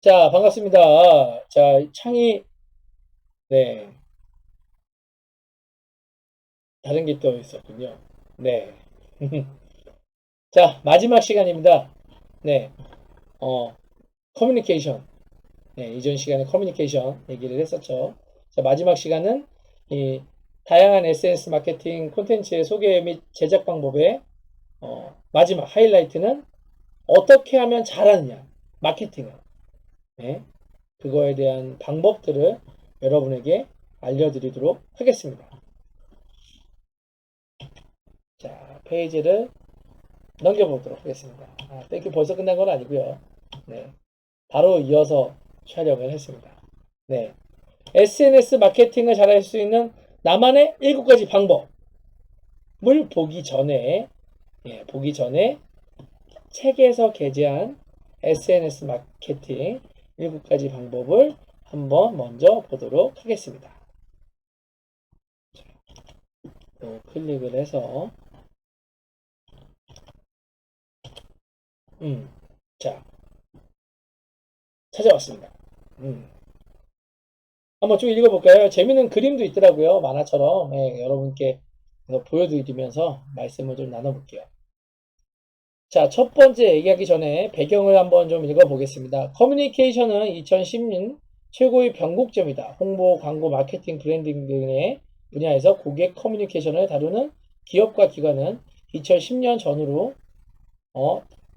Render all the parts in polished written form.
자, 반갑습니다. 자, 창이, 네, 다른 게 또 있었군요. 네. 자, 마지막 시간입니다. 네, 어, 커뮤니케이션. 네, 이전 시간에 커뮤니케이션 얘기를 했었죠. 자, 마지막 시간은 이 다양한 SNS 마케팅 콘텐츠의 소개 및 제작 방법의 마지막 하이라이트는 어떻게 하면 잘하느냐, 마케팅을. 네, 그거에 대한 방법들을 여러분에게 알려드리도록 하겠습니다. 자, 페이지를 넘겨보도록 하겠습니다. 땡큐 벌써 끝난 건 아니고요. 네, 바로 이어서 촬영을 했습니다. 네, SNS 마케팅을 잘할 수 있는 나만의 7가지 방법을 보기 전에 책에서 게재한 SNS 마케팅 7가지 방법을 한번 먼저 보도록 하겠습니다. 또 클릭을 해서 자, 찾아왔습니다. 한번 쭉 읽어볼까요? 재밌는 그림도 있더라고요. 만화처럼. 네, 여러분께 보여드리면서 말씀을 좀 나눠볼게요. 자, 첫 번째 얘기하기 전에 배경을 한번 좀 읽어보겠습니다. 커뮤니케이션은 2010년 최고의 변곡점이다. 홍보, 광고, 마케팅, 브랜딩 등의 분야에서 고객 커뮤니케이션을 다루는 기업과 기관은 2010년 전후로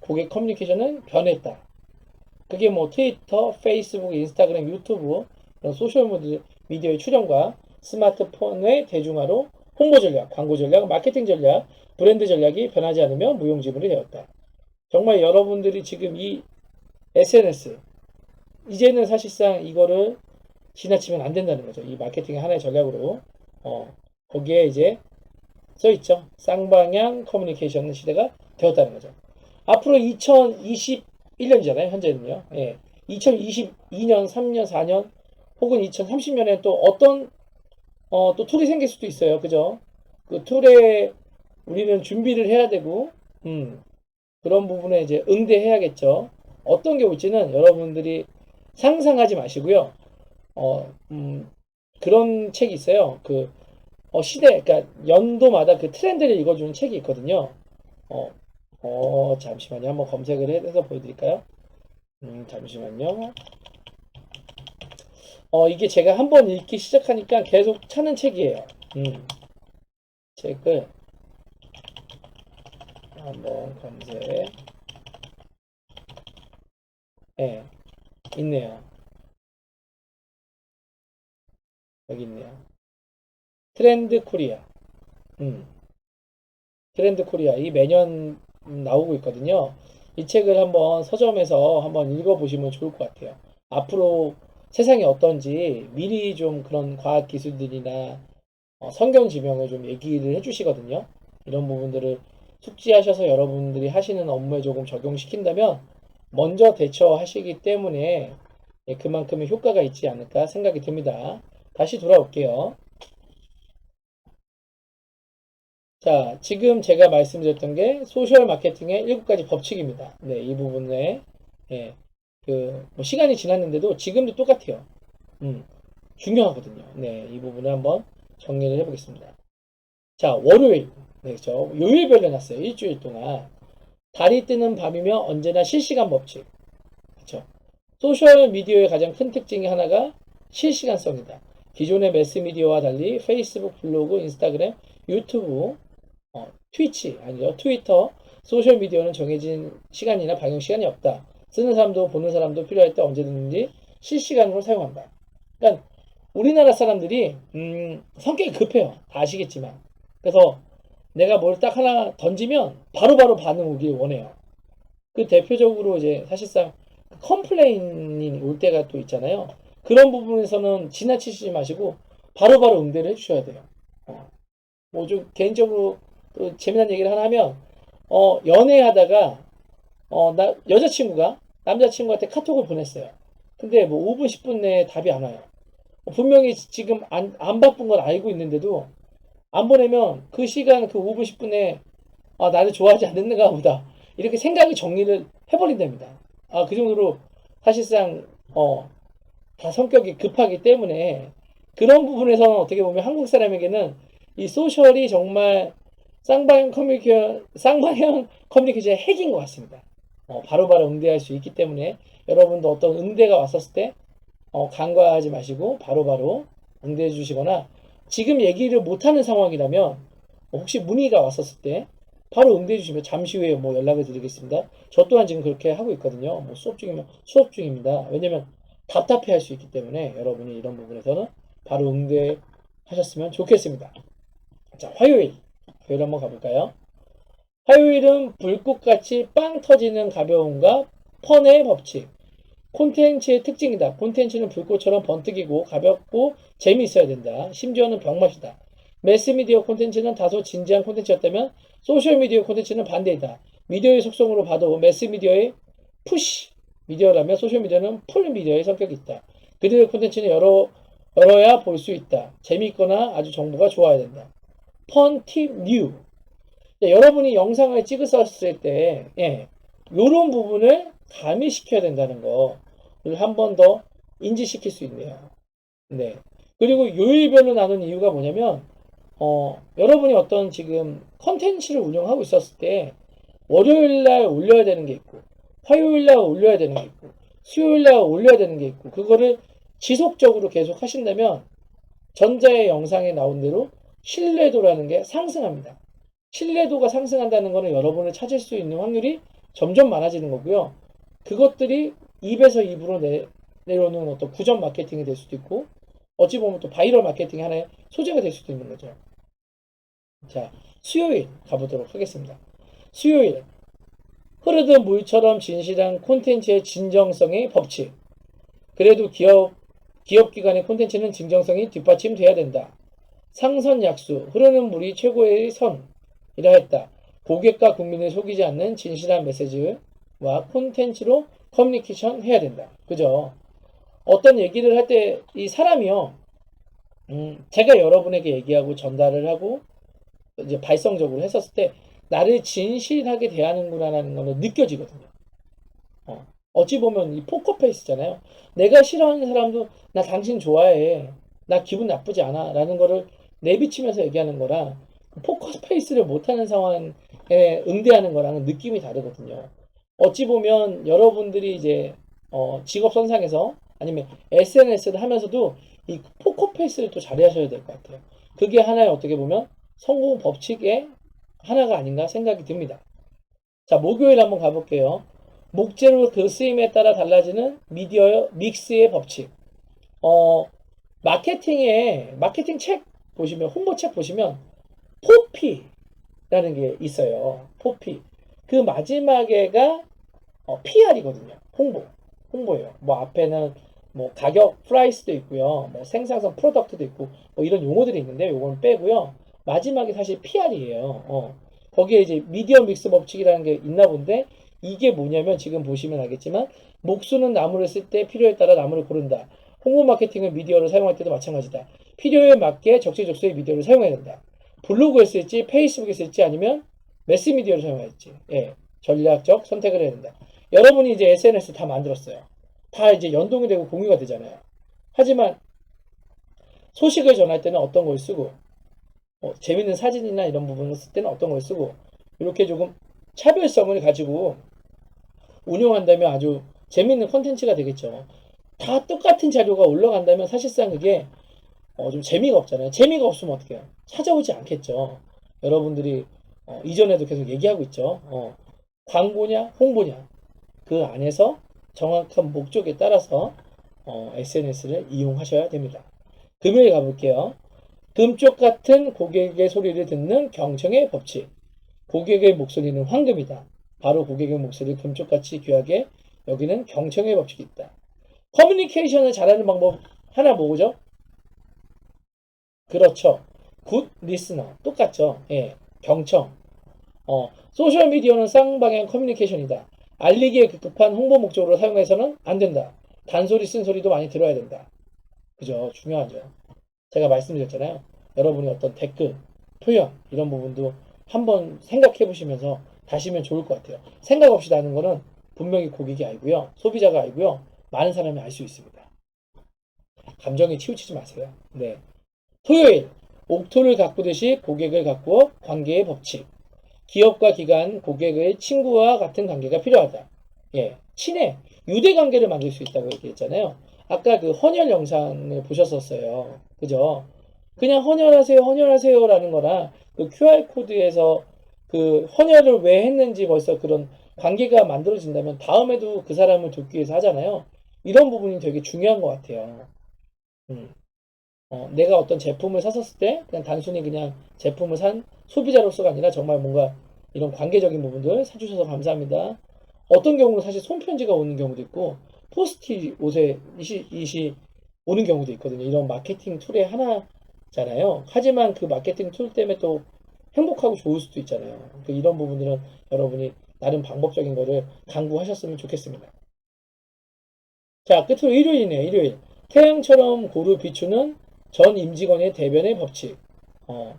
고객 커뮤니케이션은 변했다. 그게 뭐 트위터, 페이스북, 인스타그램, 유튜브 이런 소셜 미디어의 출현과 스마트폰의 대중화로 홍보 전략, 광고 전략, 마케팅 전략, 브랜드 전략이 변하지 않으면 무용지물이 되었다. 정말 여러분들이 지금 이 SNS 이제는 사실상 이거를 지나치면 안 된다는 거죠. 이 마케팅의 하나의 전략으로 거기에 이제 써 있죠. 쌍방향 커뮤니케이션 시대가 되었다는 거죠. 앞으로 2021년이잖아요. 현재는요. 예. 2022년, 3년, 4년 혹은 2030년에 또 어떤 또 툴이 생길 수도 있어요. 그죠? 그 툴에 우리는 준비를 해야 되고 그런 부분에 이제 응대해야겠죠. 어떤 게 올지는 여러분들이 상상하지 마시고요. 어, 음, 그런 책이 있어요. 시대, 그러니까 연도마다 그 트렌드를 읽어주는 책이 있거든요. 어, 잠시만요. 한번 검색을 해서 보여드릴까요? 잠시만요. 이게 제가 한번 읽기 시작하니까 계속 찾는 책이에요. 책을 한번 검색. 예, 있네요. 여기 있네요. 트렌드 코리아. 음, 트렌드 코리아. 이 매년 나오고 있거든요. 이 책을 한번 서점에서 한번 읽어보시면 좋을 것 같아요. 앞으로 세상이 어떤지 미리 좀 그런 과학 기술들이나 성경 지명을 좀 얘기를 해주시거든요. 이런 부분들을 숙지하셔서 여러분들이 하시는 업무에 조금 적용시킨다면 먼저 대처하시기 때문에 그만큼의 효과가 있지 않을까 생각이 듭니다. 다시 돌아올게요. 자, 지금 제가 말씀드렸던 게 소셜 마케팅의 7가지 법칙입니다. 네, 이 부분에 예, 뭐 시간이 지났는데도 지금도 똑같아요. 음, 중요하거든요. 네, 이 부분을 한번 정리를 해보겠습니다. 자, 월요일. 네, 그죠. 요일별로 해놨어요. 일주일 동안. 달이 뜨는 밤이며 언제나 실시간 법칙. 그쵸. 소셜 미디어의 가장 큰 특징이 하나가 실시간성이다. 기존의 매스미디어와 달리 페이스북, 블로그, 인스타그램, 유튜브, 트위치, 아니죠. 트위터, 소셜미디어는 정해진 시간이나 방영 시간이 없다. 쓰는 사람도 보는 사람도 필요할 때 언제든지 실시간으로 사용한다. 그러니까 우리나라 사람들이 성격이 급해요. 다 아시겠지만. 그래서 내가 뭘 딱 하나 던지면 바로바로 반응 오길 원해요. 그 대표적으로 이제 사실상 컴플레인이 올 때가 또 있잖아요. 그런 부분에서는 지나치지 마시고 바로바로 응대를 해주셔야 돼요. 뭐 좀 개인적으로 또 재미난 얘기를 하나 하면 연애하다가 나 여자친구가 남자친구한테 카톡을 보냈어요. 근데 뭐 5분 10분 내에 답이 안 와요. 분명히 지금 안 바쁜 걸 알고 있는데도 안 보내면 그 시간 그 5분 10분에 나를 좋아하지 않는가 보다 이렇게 생각이 정리를 해버린답니다. 그 정도로 사실상 다 성격이 급하기 때문에 그런 부분에서는 어떻게 보면 한국 사람에게는 이 소셜이 정말 쌍방향 커뮤니케이션의 핵인 것 같습니다. 바로바로 응대할 수 있기 때문에 여러분도 어떤 응대가 왔었을 때 간과하지 마시고 바로바로 응대해 주시거나 지금 얘기를 못하는 상황이라면 혹시 문의가 왔었을 때 바로 응대해 주시면 잠시 후에 뭐 연락을 드리겠습니다. 저 또한 지금 그렇게 하고 있거든요. 뭐 수업 중이면 수업 중입니다. 왜냐면 답답해 할 수 있기 때문에 여러분이 이런 부분에서는 바로 응대하셨으면 좋겠습니다. 자, 화요일 한번 가볼까요? 화요일은 불꽃같이 빵 터지는 가벼움과 펀의 법칙. 콘텐츠의 특징이다. 콘텐츠는 불꽃처럼 번뜩이고 가볍고 재미있어야 된다. 심지어는 병맛이다. 매스미디어 콘텐츠는 다소 진지한 콘텐츠였다면 소셜미디어 콘텐츠는 반대이다. 미디어의 속성으로 봐도 매스미디어의 푸시 미디어라면 소셜미디어는 풀 미디어의 성격이 있다. 그들의 콘텐츠는 열어야 볼 수 있다. 재미있거나 아주 정보가 좋아야 된다. 펀, 팁, 뉴. 여러분이 영상을 찍으셨을 때, 이런 부분을 가미시켜야 된다는 거를 한 번 더 인지시킬 수 있네요. 네. 그리고 요일별로 나눈 이유가 뭐냐면, 여러분이 어떤 지금 컨텐츠를 운영하고 있었을 때, 월요일 날 올려야 되는 게 있고, 화요일 날 올려야 되는 게 있고, 수요일 날 올려야 되는 게 있고, 그거를 지속적으로 계속 하신다면, 전자의 영상에 나온 대로 신뢰도라는 게 상승합니다. 신뢰도가 상승한다는 것은 여러분을 찾을 수 있는 확률이 점점 많아지는 거고요. 그것들이 2에서 2부로 내려오는 어떤 구전 마케팅이 될 수도 있고, 어찌 보면 또 바이럴 마케팅의 하나의 소재가 될 수도 있는 거죠. 자, 수요일 가보도록 하겠습니다. 수요일, 흐르던 물처럼 진실한 콘텐츠의 진정성의 법칙. 그래도 기업기관의 콘텐츠는 진정성이 뒷받침돼야 된다. 상선약수, 흐르는 물이 최고의 선이라 했다. 고객과 국민을 속이지 않는 진실한 메시지와 콘텐츠로 커뮤니케이션 해야 된다. 그죠? 어떤 얘기를 할 때 이 사람이요, 제가 여러분에게 얘기하고 전달을 하고 이제 발성적으로 했었을 때 나를 진실하게 대하는구나라는 거는 느껴지거든요. 어찌 보면 이 포커페이스잖아요. 내가 싫어하는 사람도 나 당신 좋아해. 나 기분 나쁘지 않아. 라는 거를 내비치면서 얘기하는 거랑 포커페이스를 못하는 상황에 응대하는 거랑은 느낌이 다르거든요. 어찌 보면 여러분들이 이제 직업 선상에서 아니면 SNS를 하면서도 이 포커페이스를 또 잘하셔야 될 것 같아요. 그게 하나의 어떻게 보면 성공 법칙의 하나가 아닌가 생각이 듭니다. 자, 목요일 한번 가볼게요. 목재로 그 쓰임에 따라 달라지는 미디어 믹스의 법칙. 마케팅 책 보시면, 홍보책 보시면, 포피라는 게 있어요. 포피. 그 마지막에가 PR이거든요. 홍보예요. 뭐 앞에는 뭐 가격 프라이스도 있고요. 뭐 생산성 프로덕트도 있고, 뭐 이런 용어들이 있는데, 요건 빼고요. 마지막에 사실 PR이에요. 거기에 이제 미디어 믹스 법칙이라는 게 있나 본데, 이게 뭐냐면 지금 보시면 알겠지만 목수는 나무를 쓸 때 필요에 따라 나무를 고른다. 홍보 마케팅은 미디어를 사용할 때도 마찬가지다. 필요에 맞게 적재적소의 미디어를 사용해야 된다. 블로그에 쓸지 페이스북에 쓸지 아니면 매스미디어를 사용할지 전략적 선택을 해야 된다. 여러분이 이제 SNS 다 만들었어요. 다 이제 연동이 되고 공유가 되잖아요. 하지만 소식을 전할 때는 어떤 걸 쓰고 재밌는 사진이나 이런 부분을 쓸 때는 어떤 걸 쓰고 이렇게 조금 차별성을 가지고 운영한다면 아주 재밌는 콘텐츠가 되겠죠. 다 똑같은 자료가 올라간다면 사실상 그게 좀 재미가 없잖아요. 재미가 없으면 어떡해요? 찾아오지 않겠죠. 여러분들이 이전에도 계속 얘기하고 있죠. 광고냐, 홍보냐. 그 안에서 정확한 목적에 따라서 SNS를 이용하셔야 됩니다. 금요일 가볼게요. 금쪽 같은 고객의 소리를 듣는 경청의 법칙. 고객의 목소리는 황금이다. 바로 고객의 목소리를 금쪽같이 귀하게 여기는 경청의 법칙이 있다. 커뮤니케이션을 잘하는 방법 하나 뭐죠? 그렇죠. 굿 리스너. 똑같죠. 경청. 소셜미디어는 쌍방향 커뮤니케이션이다. 알리기에 급급한 홍보 목적으로 사용해서는 안 된다. 단소리 쓴소리도 많이 들어야 된다. 그죠? 중요하죠. 제가 말씀드렸잖아요. 여러분이 어떤 댓글, 표현 이런 부분도 한번 생각해 보시면서 다시면 좋을 것 같아요. 생각 없이 다는 거는 분명히 고객이 알고요. 소비자가 알고요. 많은 사람이 알 수 있습니다. 감정에 치우치지 마세요. 네. 토요일, 옥토를 가꾸듯이 고객을 가꾸어 관계의 법칙. 기업과 기관, 고객의 친구와 같은 관계가 필요하다. 예, 친해, 유대 관계를 만들 수 있다고 얘기했잖아요. 아까 그 헌혈 영상을 보셨었어요. 그죠? 그냥 헌혈하세요, 헌혈하세요라는 거나 그 QR코드에서 그 헌혈을 왜 했는지 벌써 그런 관계가 만들어진다면 다음에도 그 사람을 돕기 위해서 하잖아요. 이런 부분이 되게 중요한 것 같아요. 음. 내가 어떤 제품을 샀었을 때 그냥 단순히 그냥 제품을 산 소비자로서가 아니라 정말 뭔가 이런 관계적인 부분들 사주셔서 감사합니다. 어떤 경우는 사실 손편지가 오는 경우도 있고 포스트잇 옷에 이시 오는 경우도 있거든요. 이런 마케팅 툴의 하나잖아요. 하지만 그 마케팅 툴 때문에 또 행복하고 좋을 수도 있잖아요. 이런 부분들은 여러분이 나름 방법적인 거를 강구하셨으면 좋겠습니다. 자, 끝으로 일요일이네요. 일요일. 태양처럼 고루 비추는 전 임직원의 대변의 법칙. 어,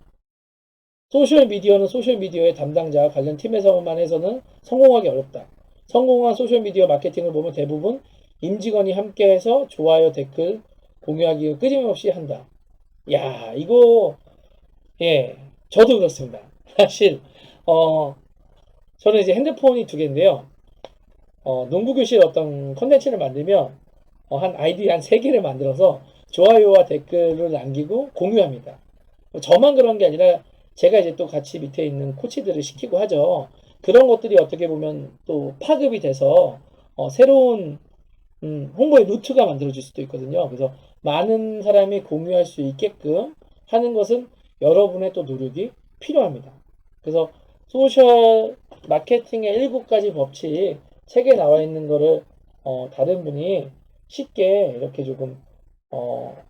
소셜미디어는 소셜미디어의 담당자 관련 팀에서만 해서는 성공하기 어렵다. 성공한 소셜미디어 마케팅을 보면 대부분 임직원이 함께해서 좋아요, 댓글, 공유하기 끊임없이 한다. 야, 이거 예, 저도 그렇습니다. 사실 저는 이제 핸드폰이 두 개인데요. 농구 교실 어떤 컨텐츠를 만들면 한 아이디 한 세 개를 만들어서 좋아요와 댓글을 남기고 공유합니다. 저만 그런 게 아니라 제가 이제 또 같이 밑에 있는 코치들을 시키고 하죠. 그런 것들이 어떻게 보면 또 파급이 돼서 새로운 홍보의 루트가 만들어질 수도 있거든요. 그래서 많은 사람이 공유할 수 있게끔 하는 것은 여러분의 또 노력이 필요합니다. 그래서 소셜 마케팅의 7가지 법칙 책에 나와 있는 거를 다른 분이 쉽게 이렇게 조금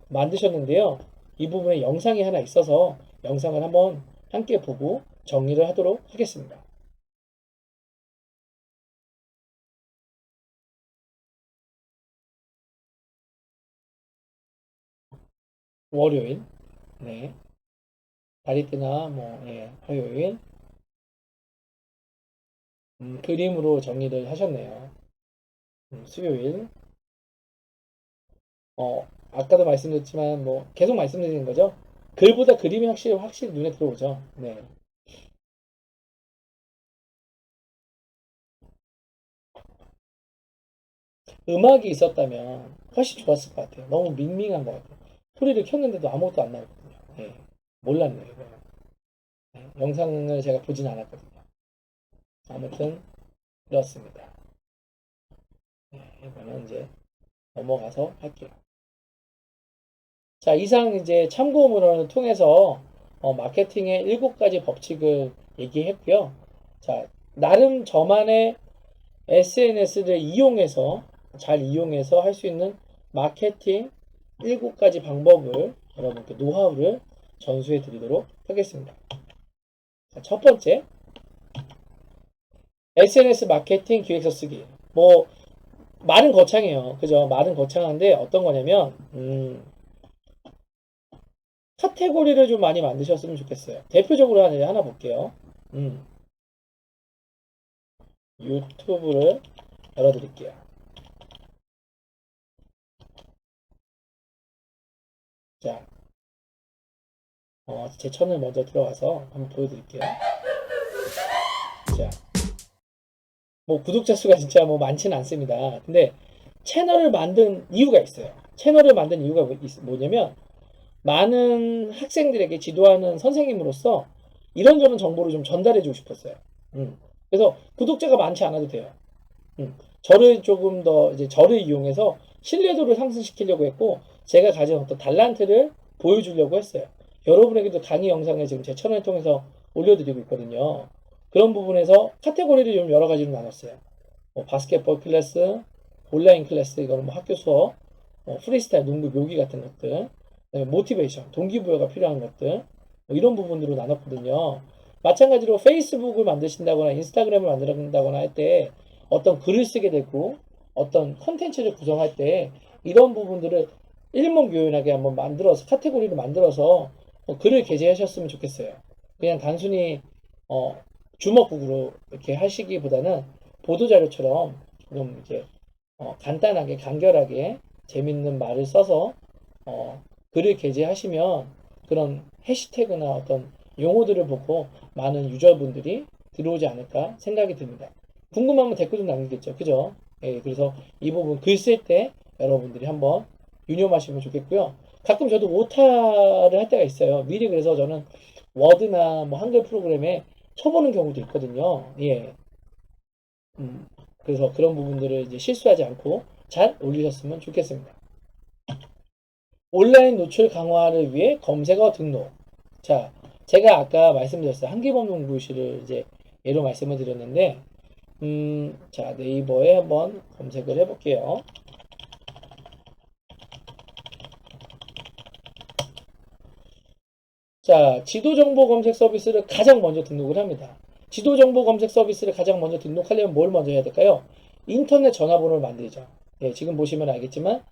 만드셨는데요. 이 부분에 영상이 하나 있어서 영상을 한번 함께 보고 정리를 하도록 하겠습니다. 월요일, 네, 다리뜨나 뭐, 예, 화요일, 그림으로 정리를 하셨네요. 수요일, 아까도 말씀드렸지만 뭐 계속 말씀드리는 거죠. 글보다 그림이 확실히 눈에 들어오죠. 네. 음악이 있었다면 훨씬 좋았을 것 같아요. 너무 밍밍한 것 같아요. 소리를 켰는데도 아무것도 안 나거든요. 네. 몰랐네요, 이거. 네. 영상을 제가 보진 않았거든요. 아무튼 그렇습니다. 네. 이거는 이제 넘어가서 할게요. 자, 이상 이제 참고문헌을 통해서 마케팅의 7가지 법칙을 얘기했고요. 자, 나름 저만의 SNS를 이용해서 잘 이용해서 할 수 있는 마케팅 7가지 방법을 여러분께 노하우를 전수해 드리도록 하겠습니다. 자, 첫 번째, SNS 마케팅 기획서 쓰기. 뭐 말은 거창해요. 그죠? 말은 거창한데 어떤 거냐면 카테고리를 좀 많이 만드셨으면 좋겠어요. 대표적으로 하나 볼게요. 유튜브를 열어드릴게요. 자, 제 채널 먼저 들어가서 한번 보여드릴게요. 자, 뭐 구독자 수가 진짜 뭐 많지는 않습니다. 근데 채널을 만든 이유가 있어요. 채널을 만든 이유가 뭐냐면 많은 학생들에게 지도하는 선생님으로서 이런저런 정보를 좀 전달해주고 싶었어요. 그래서 구독자가 많지 않아도 돼요. 저를 조금 더 이제 저를 이용해서 신뢰도를 상승시키려고 했고 제가 가진 어떤 달란트를 보여주려고 했어요. 여러분에게도 강의 영상을 지금 제 채널을 통해서 올려드리고 있거든요. 그런 부분에서 카테고리를 좀 여러 가지로 나눴어요. 뭐 바스켓볼 클래스, 온라인 클래스, 이거는 뭐 학교 수업, 프리스타일, 농구, 묘기 같은 것들, 모티베이션, 동기부여가 필요한 것들, 뭐 이런 부분으로 나눴거든요. 마찬가지로 페이스북을 만드신다거나 인스타그램을 만든다거나 할 때 어떤 글을 쓰게 되고 어떤 컨텐츠를 구성할 때 이런 부분들을 일목요연하게 한번 만들어서 카테고리를 만들어서 글을 게재하셨으면 좋겠어요. 그냥 단순히 어, 주먹국으로 이렇게 하시기보다는 보도자료처럼 좀 이제 간단하게 간결하게 재밌는 말을 써서 글을 게재하시면 그런 해시태그나 어떤 용어들을 보고 많은 유저분들이 들어오지 않을까 생각이 듭니다. 궁금하면 댓글 좀 남기겠죠. 그죠? 예, 그래서 이 부분 글 쓸 때 여러분들이 한번 유념하시면 좋겠고요. 가끔 저도 오타를 할 때가 있어요. 미리 그래서 저는 워드나 뭐 한글 프로그램에 쳐보는 경우도 있거든요. 예. 음, 그래서 그런 부분들을 이제 실수하지 않고 잘 올리셨으면 좋겠습니다. 온라인 노출 강화를 위해 검색어 등록. 자, 제가 아까 말씀드렸어요. 한기범 농구실을 이제 예로 말씀을 드렸는데, 자, 네이버에 한번 검색을 해볼게요. 자, 지도정보 검색 서비스를 가장 먼저 등록을 합니다. 지도정보 검색 서비스를 가장 먼저 등록하려면 뭘 먼저 해야 될까요? 인터넷 전화번호를 만들죠. 예, 지금 보시면 알겠지만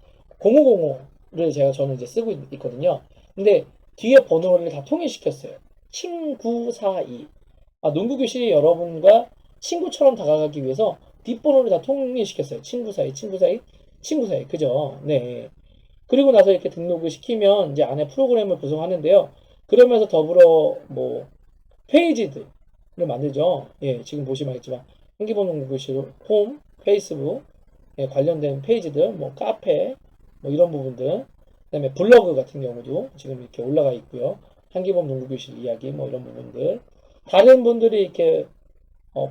0505를 저는 이제 쓰고 있거든요. 근데 뒤에 번호를 다 통일시켰어요. 친구42. 농구교실이 여러분과 친구처럼 다가가기 위해서 뒷번호를 다 통일시켰어요. 친구42, 친구42, 친구42. 그죠? 네. 그리고 나서 이렇게 등록을 시키면 이제 안에 프로그램을 구성하는데요. 그러면서 더불어 뭐 페이지들을 만들죠. 예, 지금 보시면 알겠지만 한기본 농구실 홈, 페이스북 예, 관련된 페이지들, 뭐 카페, 뭐 이런 부분들, 그다음에 블로그 같은 경우도 지금 이렇게 올라가 있고요. 한기범 농구교실 이야기, 뭐 이런 부분들. 다른 분들이 이렇게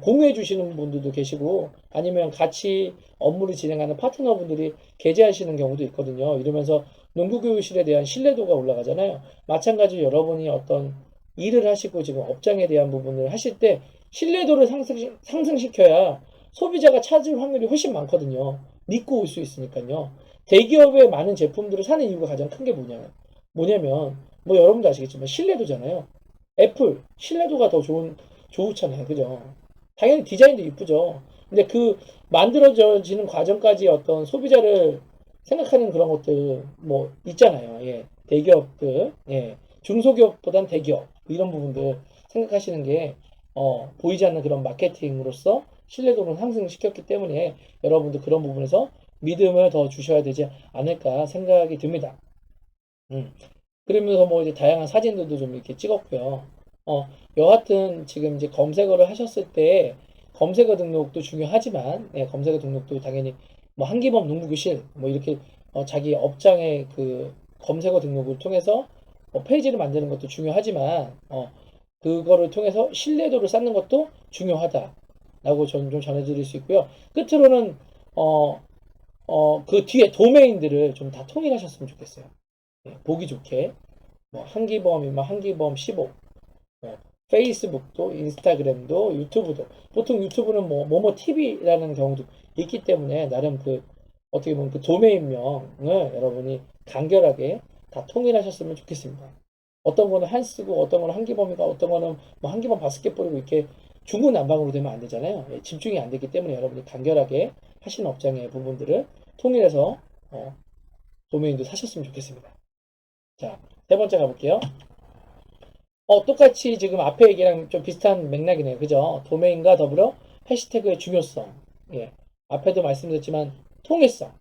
공유해 주시는 분들도 계시고 아니면 같이 업무를 진행하는 파트너분들이 게재하시는 경우도 있거든요. 이러면서 농구교실에 대한 신뢰도가 올라가잖아요. 마찬가지로 여러분이 어떤 일을 하시고 지금 업장에 대한 부분을 하실 때 신뢰도를 상승시켜야 소비자가 찾을 확률이 훨씬 많거든요. 믿고 올 수 있으니까요. 대기업의 많은 제품들을 사는 이유가 가장 큰 게 뭐냐면 뭐 여러분도 아시겠지만 신뢰도잖아요. 애플 신뢰도가 더 좋잖아요. 그죠? 당연히 디자인도 이쁘죠. 근데 그 만들어지는 과정까지 어떤 소비자를 생각하는 그런 것들 뭐 있잖아요. 예. 대기업들, 예. 중소기업보단 대기업 이런 부분들 생각하시는 게 보이지 않는 그런 마케팅으로서 신뢰도를 상승시켰기 때문에 여러분들 그런 부분에서 믿음을 더 주셔야 되지 않을까 생각이 듭니다. 음. 그러면서 뭐 이제 다양한 사진들도 좀 이렇게 찍었고요. 여하튼 지금 이제 검색어를 하셨을 때 검색어 등록도 중요하지만, 검색어 등록도 당연히 뭐 한기범 농구교실 뭐 이렇게 자기 업장의 그 검색어 등록을 통해서 페이지를 만드는 것도 중요하지만, 그거를 통해서 신뢰도를 쌓는 것도 중요하다라고 저는 좀 전해드릴 수 있고요. 끝으로는 어, 그 뒤에 도메인들을 좀 다 통일하셨으면 좋겠어요. 보기 좋게. 뭐 한기범이면 한기범 15, 페이스북도, 인스타그램도, 유튜브도. 보통 유튜브는 뭐 뭐뭐 TV라는 경우도 있기 때문에 나름 그 어떻게 보면 그 도메인명을 여러분이 간결하게 다 통일하셨으면 좋겠습니다. 어떤 거는 한쓰고 어떤 거는 한기범이가 어떤 거는 뭐 한기범 바스켓볼이고 이렇게 중구난방으로 되면 안 되잖아요. 예, 집중이 안 되기 때문에 여러분이 간결하게 하시는 업장의 부분들을 통일해서 도메인도 사셨으면 좋겠습니다. 자, 세 번째 가볼게요. 똑같이 지금 앞에 얘기랑 좀 비슷한 맥락이네요. 그죠? 도메인과 더불어 해시태그의 중요성. 예. 앞에도 말씀드렸지만 통일성,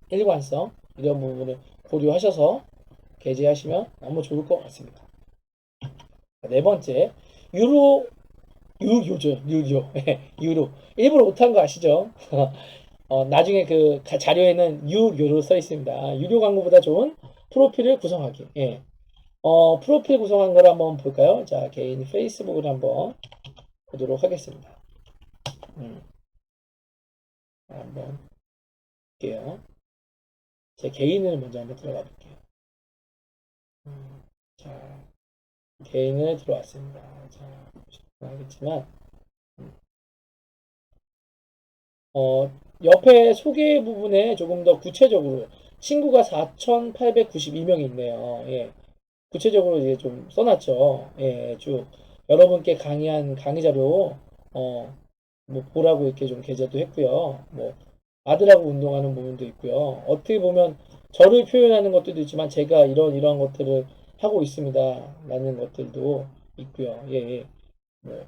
일관성 이런 부분을 고려하셔서 게재하시면 너무 좋을 것 같습니다. 네 번째, 유료, 유료죠. 유료. 예, 유료. 일부러 못한 거 아시죠? 나중에 그 자료에는 유료로 써 있습니다. 유료 광고보다 좋은 프로필을 구성하기. 예. 프로필 구성한 걸 한번 볼까요? 자, 개인 페이스북을 한번 보도록 하겠습니다. 한번 볼게요. 제 개인을 먼저 한번 들어가 볼게요. 자, 개인을 들어왔습니다. 자, 알겠지만, 옆에 소개 부분에 조금 더 구체적으로 친구가 4,892명이 있네요. 예. 구체적으로 이제 좀 써놨죠. 예, 쭉 여러분께 강의한 강의 자료 뭐 보라고 이렇게 좀 게재도 했고요. 뭐 아들하고 운동하는 부분도 있고요. 어떻게 보면 저를 표현하는 것들도 있지만 제가 이런 것들을 하고 있습니다라는 것들도 있고요. 예, 예. 뭐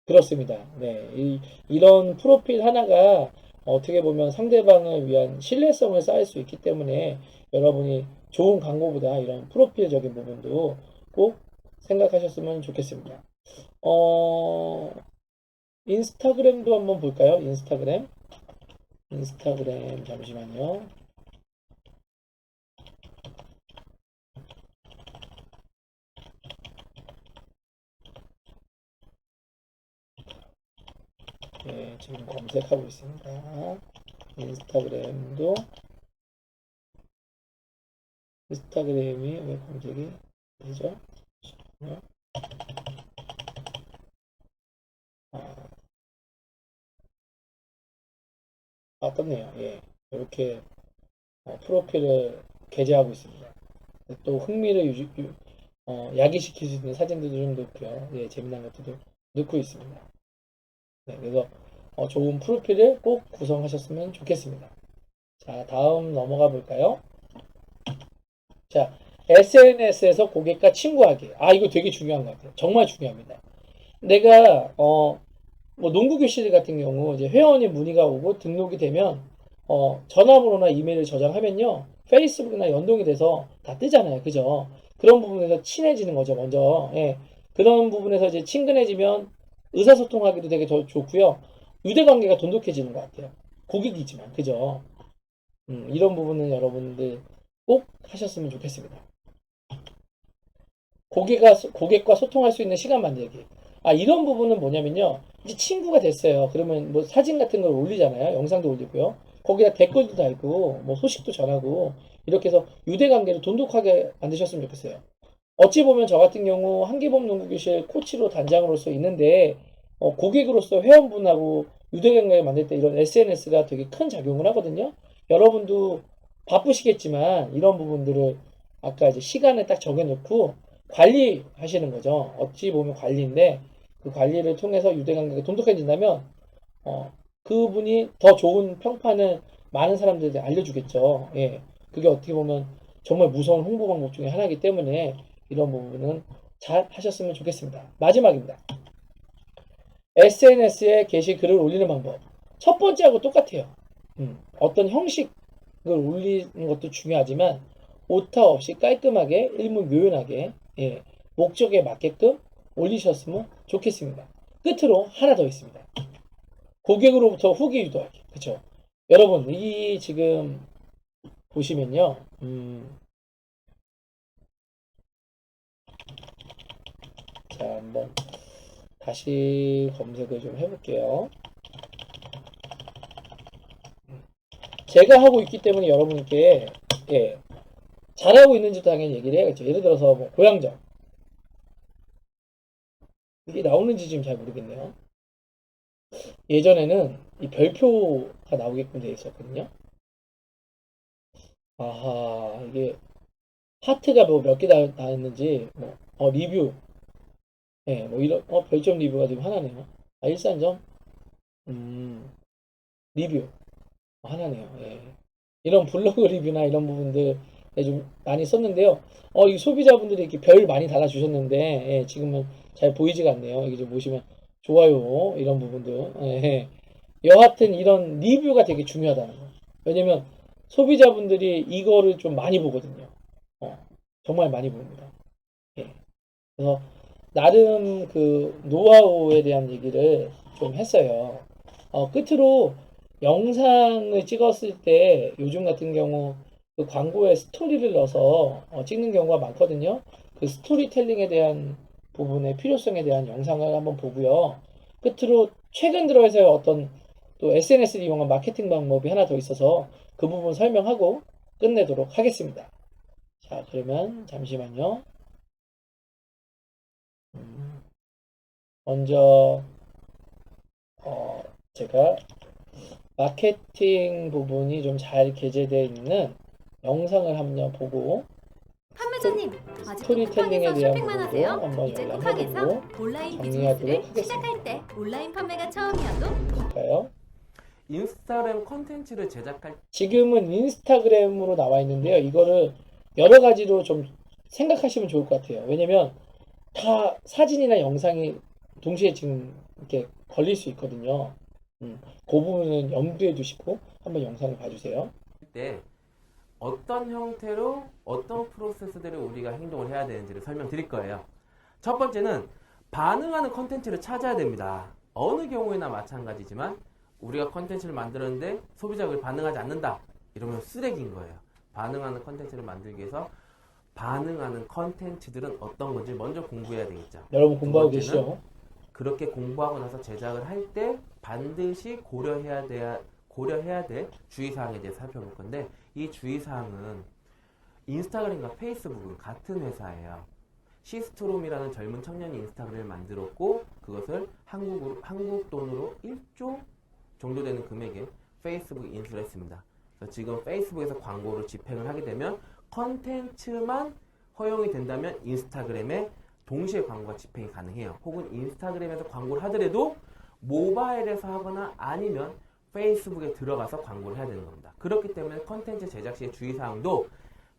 그렇습니다. 네, 이런 프로필 하나가 어떻게 보면 상대방을 위한 신뢰성을 쌓을 수 있기 때문에 여러분이 좋은 광고보다 이런 프로필적인 부분도 꼭 생각하셨으면 좋겠습니다. 어, 인스타그램도 한번 볼까요? 인스타그램 잠시만요. 네, 지금 검색하고 있습니다. 인스타그램이 왜 검색이 되죠? 떴네요. 예, 이렇게 프로필을 게재하고 있습니다. 또 흥미를 야기시킬 수 있는 사진들도 좀 넣고요. 예, 재미난 것들도 넣고 있습니다. 네, 그래서 좋은 프로필을 꼭 구성하셨으면 좋겠습니다. 자, 다음 넘어가 볼까요? 자, SNS에서 고객과 친구하기. 아, 이거 되게 중요한 것 같아요. 정말 중요합니다. 내가 뭐 농구 교실 같은 경우 이제 회원이 문의가 오고 등록이 되면 전화번호나 이메일을 저장하면요 페이스북이나 연동이 돼서 다 뜨잖아요, 그죠? 그런 부분에서 친해지는 거죠, 먼저. 예. 그런 부분에서 이제 친근해지면 의사소통하기도 되게 더 좋고요. 유대관계가 돈독해지는 것 같아요. 고객이지만, 그죠? 이런 부분은 여러분들 꼭 하셨으면 좋겠습니다. 고객과 소통할 수 있는 시간 만들기. 아, 이런 부분은 뭐냐면요. 이제 친구가 됐어요. 그러면 뭐 사진 같은 걸 올리잖아요. 영상도 올리고요. 거기다 댓글도 달고, 뭐 소식도 전하고, 이렇게 해서 유대관계를 돈독하게 만드셨으면 좋겠어요. 어찌 보면 저 같은 경우 한기범 농구교실 코치로 단장으로서 있는데, 고객으로서 회원분하고 유대관계를 만들 때 이런 SNS가 되게 큰 작용을 하거든요. 여러분도 바쁘시겠지만, 이런 부분들을 아까 이제 시간을 딱 정해놓고, 관리하시는 거죠. 어찌 보면 관리인데 그 관리를 통해서 유대관계가 돈독해진다면 그분이 더 좋은 평판을 많은 사람들에게 알려주겠죠. 예, 그게 어떻게 보면 정말 무서운 홍보 방법 중에 하나이기 때문에 이런 부분은 잘 하셨으면 좋겠습니다. 마지막입니다. SNS에 게시글을 올리는 방법. 첫 번째하고 똑같아요. 어떤 형식을 올리는 것도 중요하지만 오타 없이 깔끔하게 일목요연하게 예, 목적에 맞게끔 올리셨으면 좋겠습니다. 끝으로 하나 더 있습니다. 고객으로부터 후기 유도하기. 그쵸? 여러분, 이 지금 보시면요. 자, 한번 다시 검색을 좀 해볼게요. 제가 하고 있기 때문에 여러분께 예, 잘하고 있는지도 당연히 얘기를 해야겠죠. 예를 들어서 뭐 고향점. 이게 나오는지 지금 잘 모르겠네요. 예전에는 이 별표가 나오게끔 되어 있었거든요. 아하, 이게 하트가 뭐 몇 개 다 있는지, 뭐, 리뷰. 예, 뭐 이런, 별점 리뷰가 지금 하나네요. 아, 일산점? 음, 리뷰. 하나네요. 예. 이런 블로그 리뷰나 이런 부분들 좀 많이 썼는데요. 이 소비자분들이 이렇게 별 많이 달아주셨는데, 예, 지금은 잘 보이지가 않네요. 여기 좀 보시면 좋아요, 이런 부분들. 예. 여하튼 이런 리뷰가 되게 중요하다는 거. 왜냐면 소비자분들이 이거를 좀 많이 보거든요. 어, 정말 많이 봅니다. 예. 그래서 나름 그 노하우에 대한 얘기를 좀 했어요. 끝으로 영상을 찍었을 때 요즘 같은 경우 그 광고에 스토리를 넣어서 찍는 경우가 많거든요. 그 스토리텔링에 대한 부분의 필요성에 대한 영상을 한번 보고요. 끝으로 최근 들어서 어떤 또 SNS를 이용한 마케팅 방법이 하나 더 있어서 그 부분 설명하고 끝내도록 하겠습니다. 자, 그러면 잠시만요. 먼저 제가 마케팅 부분이 좀 잘 게재되어 있는 영상을 한번 보고 판매자님, 아직도 스토리텔링에 쿠팡에서 대한 쇼핑만 부분도 하세요? 한번 이제 열람해보고 쿠팡에서 온라인 정리하도록 비즈니스를 하겠습니다. 시작할 때 온라인 판매가 처음이어도 볼까요? 인스타그램 컨텐츠를 제작할 지금은 인스타그램으로 나와 있는데요. 이거를 여러 가지로 좀 생각하시면 좋을 것 같아요. 왜냐면 다 사진이나 영상이 동시에 지금 이렇게 걸릴 수 있거든요. 그 부분은 염두에 두시고 한번 영상을 봐주세요. 때 어떤 형태로 어떤 프로세스들을 우리가 행동을 해야 되는지를 설명드릴 거예요. 첫 번째는 반응하는 컨텐츠를 찾아야 됩니다. 어느 경우에나 마찬가지지만 우리가 컨텐츠를 만들었는데 소비자가 그걸 반응하지 않는다. 이러면 쓰레기인 거예요. 반응하는 컨텐츠를 만들기 위해서 반응하는 컨텐츠들은 어떤 건지 먼저 공부해야 되겠죠. 여러분 공부하고 두 번째는 계시죠? 그렇게 공부하고 나서 제작을 할 때 반드시 고려해야 될 주의사항에 대해서 살펴볼 건데, 이 주의사항은 인스타그램과 페이스북은 같은 회사예요. 시스트롬이라는 젊은 청년이 인스타그램을 만들었고, 그것을 한국 돈으로 1조 정도 되는 금액에 페이스북에 인수를 했습니다. 그래서 지금 페이스북에서 광고를 집행을 하게 되면 컨텐츠만 허용이 된다면 인스타그램에 동시에 광고가 집행이 가능해요. 혹은 인스타그램에서 광고를 하더라도 모바일에서 하거나 아니면 페이스북에 들어가서 광고를 해야 되는 겁니다. 그렇기 때문에 컨텐츠 제작 시의 주의사항도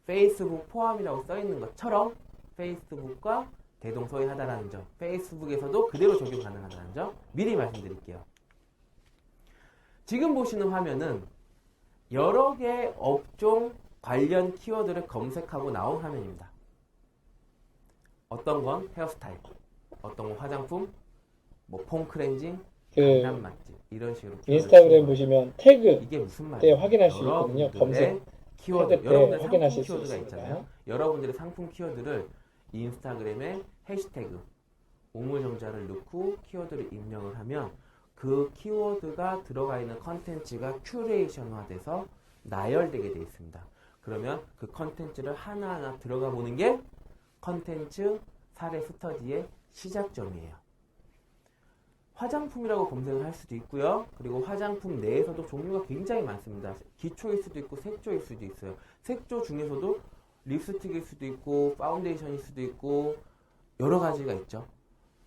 페이스북 포함이라고 써있는 것처럼 페이스북과 대동소이하다라는 점, 페이스북에서도 그대로 적용 가능하다는 점 미리 말씀드릴게요. 지금 보시는 화면은 여러 개의 업종 관련 키워드를 검색하고 나온 화면입니다. 어떤 건 헤어스타일, 어떤 건 화장품, 뭐 폼클렌징, 강남 맛집 이런 식으로 인스타그램 보시면 태그 이게 무슨 때 말이에요? 확인할 수 있거든요. 여러분들의 검색 키워드, 태그 때 여러분들의 확인하실 상품 수 키워드가 있습니다. 있잖아요. 여러분들의 상품 키워드를 인스타그램에 해시태그 우물정자를 넣고 키워드를 입력을 하면 그 키워드가 들어가 있는 컨텐츠가 큐레이션화돼서 나열되게 되어 있습니다. 그러면 그 컨텐츠를 하나하나 들어가 보는 게 컨텐츠 사례 스터디의 시작점이에요. 화장품이라고 검색을 할 수도 있고요. 그리고 화장품 내에서도 종류가 굉장히 많습니다. 기초일 수도 있고 색조일 수도 있어요. 색조 중에서도 립스틱일 수도 있고 파운데이션일 수도 있고 여러 가지가 있죠.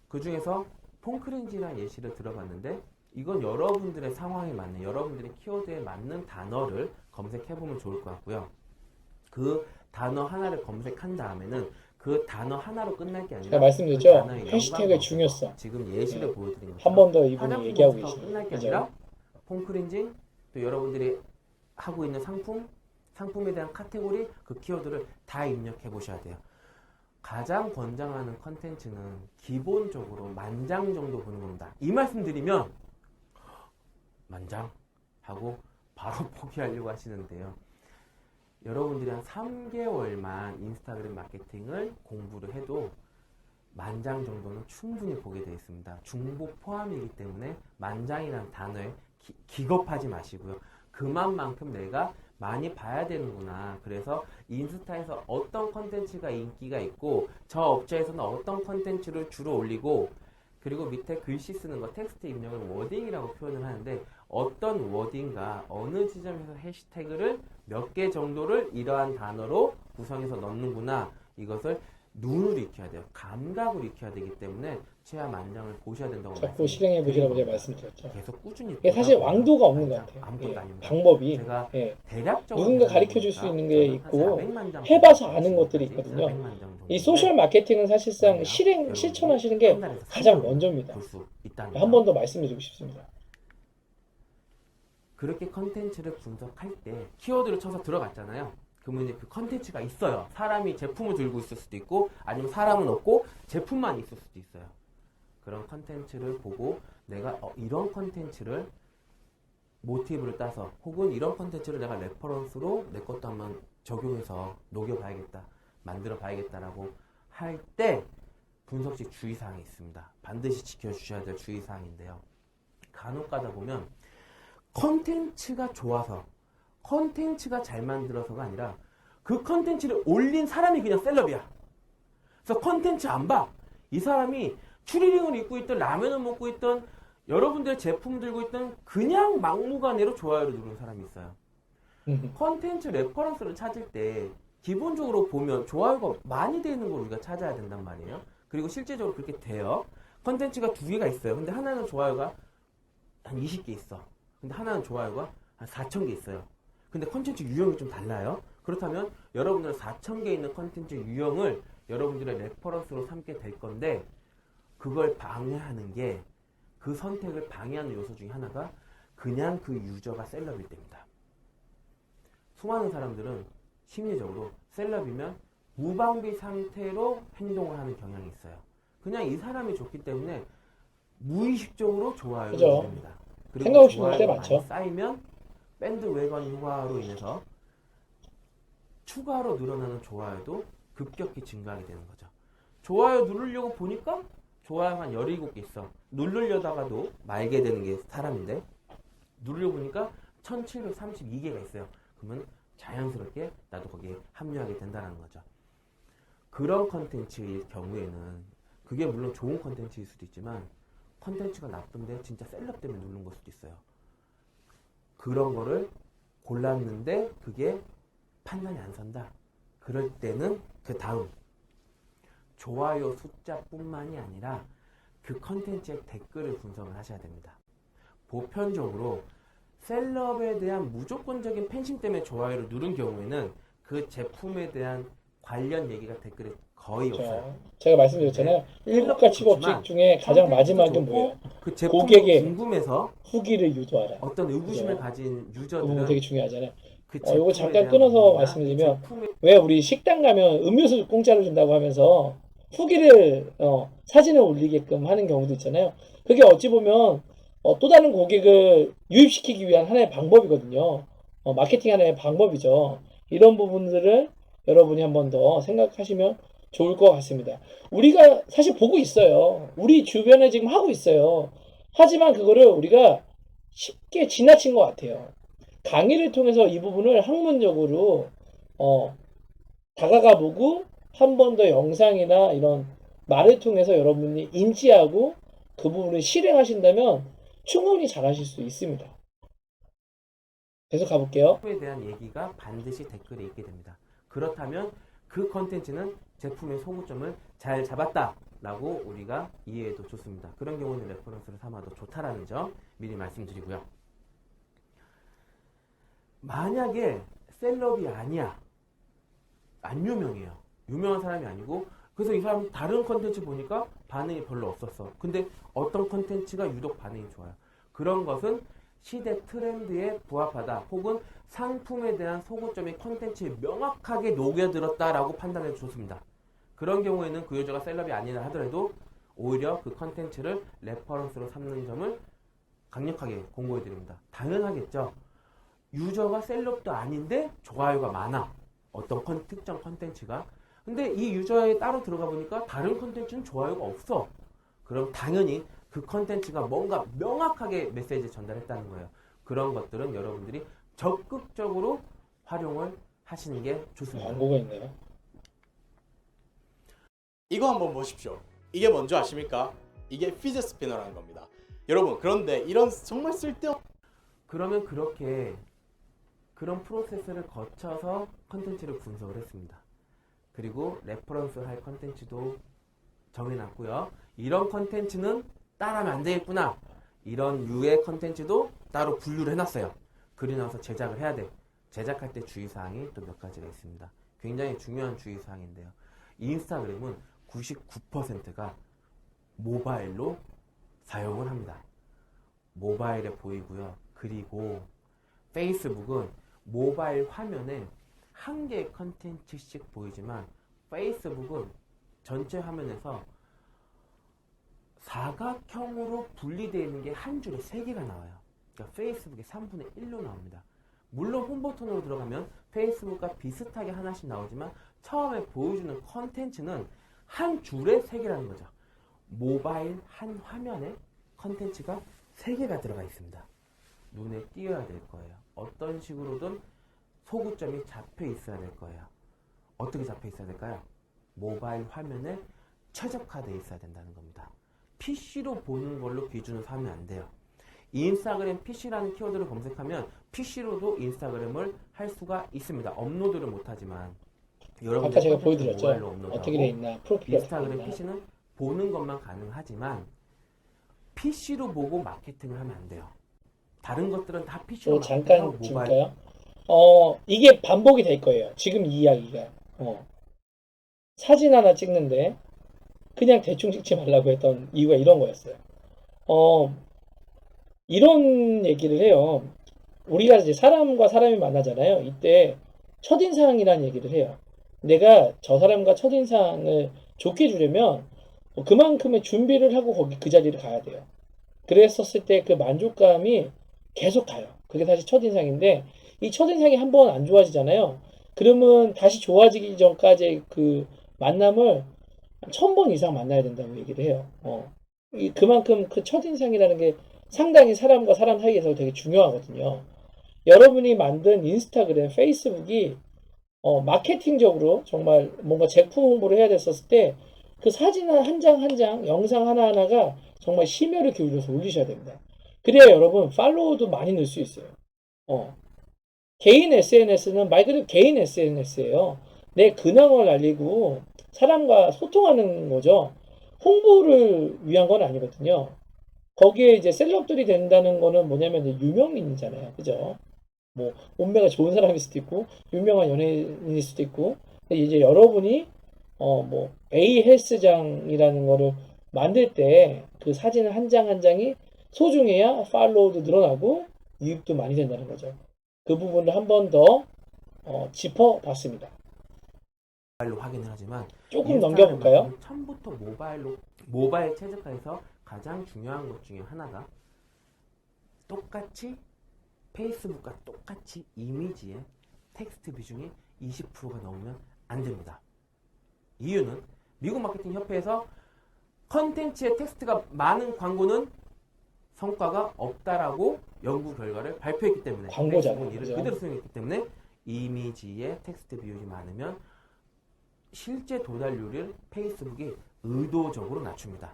그 중에서 폼크렌징이라는 예시를 들어봤는데 이건 여러분들의 상황에 맞는, 여러분들의 키워드에 맞는 단어를 검색해보면 좋을 것 같고요. 그 단어 하나를 검색한 다음에는 그 단어 하나로 끝날 게 아니라 제가 말씀드렸죠? 그 단어의 해시태그의 연관과 중요성. 지금 예시를 네. 보여드린 한 것처럼 번 더 이분이 화장품 얘기하고 검색하고 계시죠. 끝날 게 그죠? 아니라 폼크렌징, 또 여러분들이 하고 있는 상품에 대한 카테고리, 그 키워드를 다 입력해 보셔야 돼요. 가장 권장하는 컨텐츠는 기본적으로 10,000장 정도 보는 겁니다. 이 말씀 드리면 10,000장 하고 바로 포기하려고 하시는데요. 여러분들이 한 3개월만 인스타그램 마케팅을 공부를 해도 10,000장 정도는 충분히 보게 되어 있습니다. 중복 포함이기 때문에 10,000장이라는 단어에 기겁하지 마시고요. 그만큼 내가 많이 봐야 되는구나. 그래서 인스타에서 어떤 컨텐츠가 인기가 있고 저 업체에서는 어떤 컨텐츠를 주로 올리고, 그리고 밑에 글씨 쓰는 거 텍스트 입력을 워딩이라고 표현을 하는데 어떤 워딩과 어느 지점에서 해시태그를 몇 개 정도를 이러한 단어로 구성해서 넣는구나. 이것을 눈으로 익혀야 돼요. 감각으로 익혀야 되기 때문에 최하 10,000장을 보셔야 된다고 자꾸 실행해 보시라고 제가 말씀드렸죠. 계속 꾸준히 이게 사실 보다 왕도가 없는 것 같아요. 아무것도 예, 아닙니다. 방법이 제가 예, 대략적으로 누군가 가르쳐 줄 수 있는 게 저는 있고 한 400만 장 해봐서 정도 아는 것들이 지금까지 있거든요. 400만 장 정도인데 이 소셜 마케팅은 사실상 실천하시는 게 한 달에서 가장 300만 먼저입니다. 볼수 있다는 한 번 더 말씀드리고 싶습니다. 그렇게 컨텐츠를 분석할 때 키워드를 쳐서 들어갔잖아요. 그러면 이제 그 컨텐츠가 있어요. 사람이 제품을 들고 있을 수도 있고 아니면 사람은 없고 제품만 있을 수도 있어요. 그런 컨텐츠를 보고 내가 이런 컨텐츠를 모티브를 따서 혹은 이런 컨텐츠를 내가 레퍼런스로 내 것도 한번 적용해서 녹여봐야겠다, 만들어 봐야겠다라고 할 때 분석식 주의사항이 있습니다. 반드시 지켜주셔야 될 주의사항인데요. 간혹 가다 보면 컨텐츠가 좋아서, 컨텐츠가 잘 만들어서가 아니라 그 컨텐츠를 올린 사람이 그냥 셀럽이야. 그래서 컨텐츠 안 봐. 이 사람이 추리닝을 입고 있던, 라면을 먹고 있던, 여러분들 제품 들고 있던 그냥 막무가내로 좋아요를 누르는 사람이 있어요. 컨텐츠 레퍼런스를 찾을 때 기본적으로 보면 좋아요가 많이 되는 걸 우리가 찾아야 된단 말이에요. 그리고 실제적으로 그렇게 돼요. 컨텐츠가 2개가 있어요. 근데 하나는 좋아요가 한 20개 있어. 근데 하나는 좋아요가 한 4,000개 있어요. 근데 컨텐츠 유형이 좀 달라요. 그렇다면 여러분들은 4,000개 있는 컨텐츠 유형을 여러분들의 레퍼런스로 삼게 될 건데, 그걸 방해하는 게, 그 선택을 방해하는 요소 중에 하나가 그냥 그 유저가 셀럽일 때입니다. 수많은 사람들은 심리적으로 셀럽이면 무방비 상태로 행동을 하는 경향이 있어요. 그냥 이 사람이 좋기 때문에 무의식적으로 좋아요를 그죠. 누릅니다. 생각 그리고 없이 누를 때 좋아요가 많죠. 많이 쌓이면 밴드웨건 효과로 인해서 추가로 늘어나는 좋아요도 급격히 증가하게 되는 거죠. 좋아요 누르려고 보니까 좋아요가 한 17개 있어. 누르려다가도 말게 되는 게 사람인데 누르려고 보니까 1732개가 있어요. 그러면 자연스럽게 나도 거기에 합류하게 된다는 거죠. 그런 컨텐츠의 경우에는 그게 물론 좋은 컨텐츠일 수도 있지만 컨텐츠가 나쁜데 진짜 셀럽 때문에 누른 걸 수도 있어요. 그런 거를 골랐는데 그게 판단이 안 선다. 그럴 때는 그 다음 좋아요 숫자뿐만이 아니라 그 컨텐츠의 댓글을 분석을 하셔야 됩니다. 보편적으로 셀럽에 대한 무조건적인 팬심 때문에 좋아요를 누른 경우에는 그 제품에 대한 관련 얘기가 댓글에 거의 없어요. 그렇죠. 제가 말씀드렸잖아요. 7가지 법칙 중에 가장 마지막이 뭐예요? 그 제품이 고객의 궁금해서 후기를 유도하라. 어떤 의구심을 그죠? 가진 그 부분 유저들은 되게 중요하잖아요. 그 요거 제품에 잠깐 대한 끊어서 문의나 말씀드리면, 그 제품에 왜 우리 식당 가면 음료수 공짜로 준다고 하면서 후기를 사진을 올리게끔 하는 경우도 있잖아요. 그게 어찌 보면 또 다른 고객을 유입시키기 위한 하나의 방법이거든요. 마케팅 하나의 방법이죠. 이런 부분들을 여러분이 한 번 더 생각하시면 좋을 것 같습니다. 우리가 사실 보고 있어요. 우리 주변에 지금 하고 있어요. 하지만 그거를 우리가 쉽게 지나친 것 같아요. 강의를 통해서 이 부분을 학문적으로 다가가 보고 한 번 더 영상이나 이런 말을 통해서 여러분이 인지하고 그 부분을 실행하신다면 충분히 잘하실 수 있습니다. 계속 가볼게요. 제품에 대한 얘기가 반드시 댓글에 있게 됩니다. 그렇다면 그 컨텐츠는 제품의 소구점을 잘 잡았다라고 우리가 이해해도 좋습니다. 그런 경우는 레퍼런스를 삼아도 좋다라는 점 미리 말씀드리고요. 만약에 셀럽이 아니야, 안 유명해요. 유명한 사람이 아니고 그래서 이 사람 다른 컨텐츠 보니까 반응이 별로 없었어. 근데 어떤 컨텐츠가 유독 반응이 좋아요. 그런 것은 시대 트렌드에 부합하다 혹은 상품에 대한 소구점이 컨텐츠에 명확하게 녹여들었다라고 판단해 좋습니다. 그런 경우에는 그 유저가 셀럽이 아니라 하더라도 오히려 그 컨텐츠를 레퍼런스로 삼는 점을 강력하게 공고해 드립니다. 당연하겠죠. 유저가 셀럽도 아닌데 좋아요가 많아. 어떤 특정 컨텐츠가. 근데 이 유저에 따로 들어가 보니까 다른 컨텐츠는 좋아요가 없어. 그럼 당연히 그 컨텐츠가 뭔가 명확하게 메시지 전달했다는 거예요. 그런 것들은 여러분들이 적극적으로 활용을 하시는 게 좋습니다. 광고가 있네요. 이거 한번 보십시오. 이게 뭔지 아십니까? 이게 피즈 스피너라는 겁니다. 여러분, 그런데 이런 정말 쓸데없는 그러면 그렇게 그런 프로세스를 거쳐서 컨텐츠를 분석을 했습니다. 그리고 레퍼런스 할 컨텐츠도 정해놨고요. 이런 컨텐츠는 따라하면 안 되겠구나. 이런 유의 컨텐츠도 따로 분류를 해놨어요. 그리고 나서 제작을 해야 돼. 제작할 때 주의사항이 또 몇 가지가 있습니다. 굉장히 중요한 주의사항인데요. 인스타그램은 99%가 모바일로 사용을 합니다. 모바일에 보이고요. 그리고 페이스북은 모바일 화면에 한 개의 컨텐츠씩 보이지만 페이스북은 전체 화면에서 사각형으로 분리되어 있는 게 한 줄에 3개가 나와요. 그러니까 페이스북의 3분의 1로 나옵니다. 물론 홈버튼으로 들어가면 페이스북과 비슷하게 하나씩 나오지만 처음에 보여주는 컨텐츠는 한 줄에 3개라는 거죠. 모바일 한 화면에 컨텐츠가 3개가 들어가 있습니다. 눈에 띄어야 될 거예요. 어떤 식으로든 소구점이 잡혀 있어야 될 거예요. 어떻게 잡혀 있어야 될까요? 모바일 화면에 최적화되어 있어야 된다는 겁니다. PC로 보는 걸로 기준을 삼으면 안 돼요. 인스타그램 PC라는 키워드를 검색하면 PC로도 인스타그램을 할 수가 있습니다. 업로드를 못하지만 아까 제가 컨텐츠를 모바일로 보여드렸죠. 업로드하고 어떻게 돼 있나, 프로필이 어떻게 돼 인스타그램 있나. PC는 보는 것만 가능하지만 PC로 보고 마케팅을 하면 안 돼요. 다른 것들은 다 PC로 또 마케팅하고 잠깐 모바일. 줄까요? 이게 반복이 될 거예요. 지금 이 이야기가. 사진 하나 찍는데 그냥 대충 찍지 말라고 했던 이유가 이런 거였어요. 이런 얘기를 해요. 우리가 이제 사람과 사람이 만나잖아요. 이때 첫인상이라는 얘기를 해요. 내가 저 사람과 첫인상을 좋게 주려면 그만큼의 준비를 하고 거기 그 자리를 가야 돼요. 그랬었을 때 그 만족감이 계속 가요. 그게 사실 첫인상인데 이 첫인상이 한 번 안 좋아지잖아요. 그러면 다시 좋아지기 전까지 그 만남을 1000번 이상 만나야 된다고 얘기를 해요. 그만큼 그 첫인상이라는 게 상당히 사람과 사람 사이에서 되게 중요하거든요. 여러분이 만든 인스타그램, 페이스북이 마케팅적으로 정말 뭔가 제품 홍보를 해야 됐었을 때 그 사진 한 장 한 장, 영상 하나하나가 정말 심혈을 기울여서 올리셔야 됩니다. 그래야 여러분 팔로워도 많이 늘 수 있어요. 개인 SNS는 말 그대로 개인 SNS예요. 내 근황을 알리고 사람과 소통하는 거죠. 홍보를 위한 건 아니거든요. 거기에 이제 셀럽들이 된다는 거는 뭐냐면 이제 유명인이잖아요. 그죠? 뭐 몸매가 좋은 사람일 수도 있고 유명한 연예인일 수도 있고 근데 이제 여러분이 뭐 A 헬스장이라는 거를 만들 때 그 사진 한 장 한 장이 소중해야 팔로워도 늘어나고 유입도 많이 된다는 거죠. 그 부분을 한 번 더 짚어봤습니다. 모바일로 확인을 하지만 조금 넘겨볼까요? 인스타그램은 처음부터 모바일 최적화에서 가장 중요한 것 중에 하나가 똑같이 페이스북과 똑같이 이미지에 텍스트 비중이 20%가 넘으면 안 됩니다. 이유는 미국 마케팅 협회에서 컨텐츠에 텍스트가 많은 광고는 성과가 없다라고 연구 결과를 발표했기 때문에 광고잖아요. 페이스북은 이를 그죠? 그대로 수용했기 때문에 이미지에 텍스트 비율이 많으면 실제 도달률을 페이스북이 의도적으로 낮춥니다.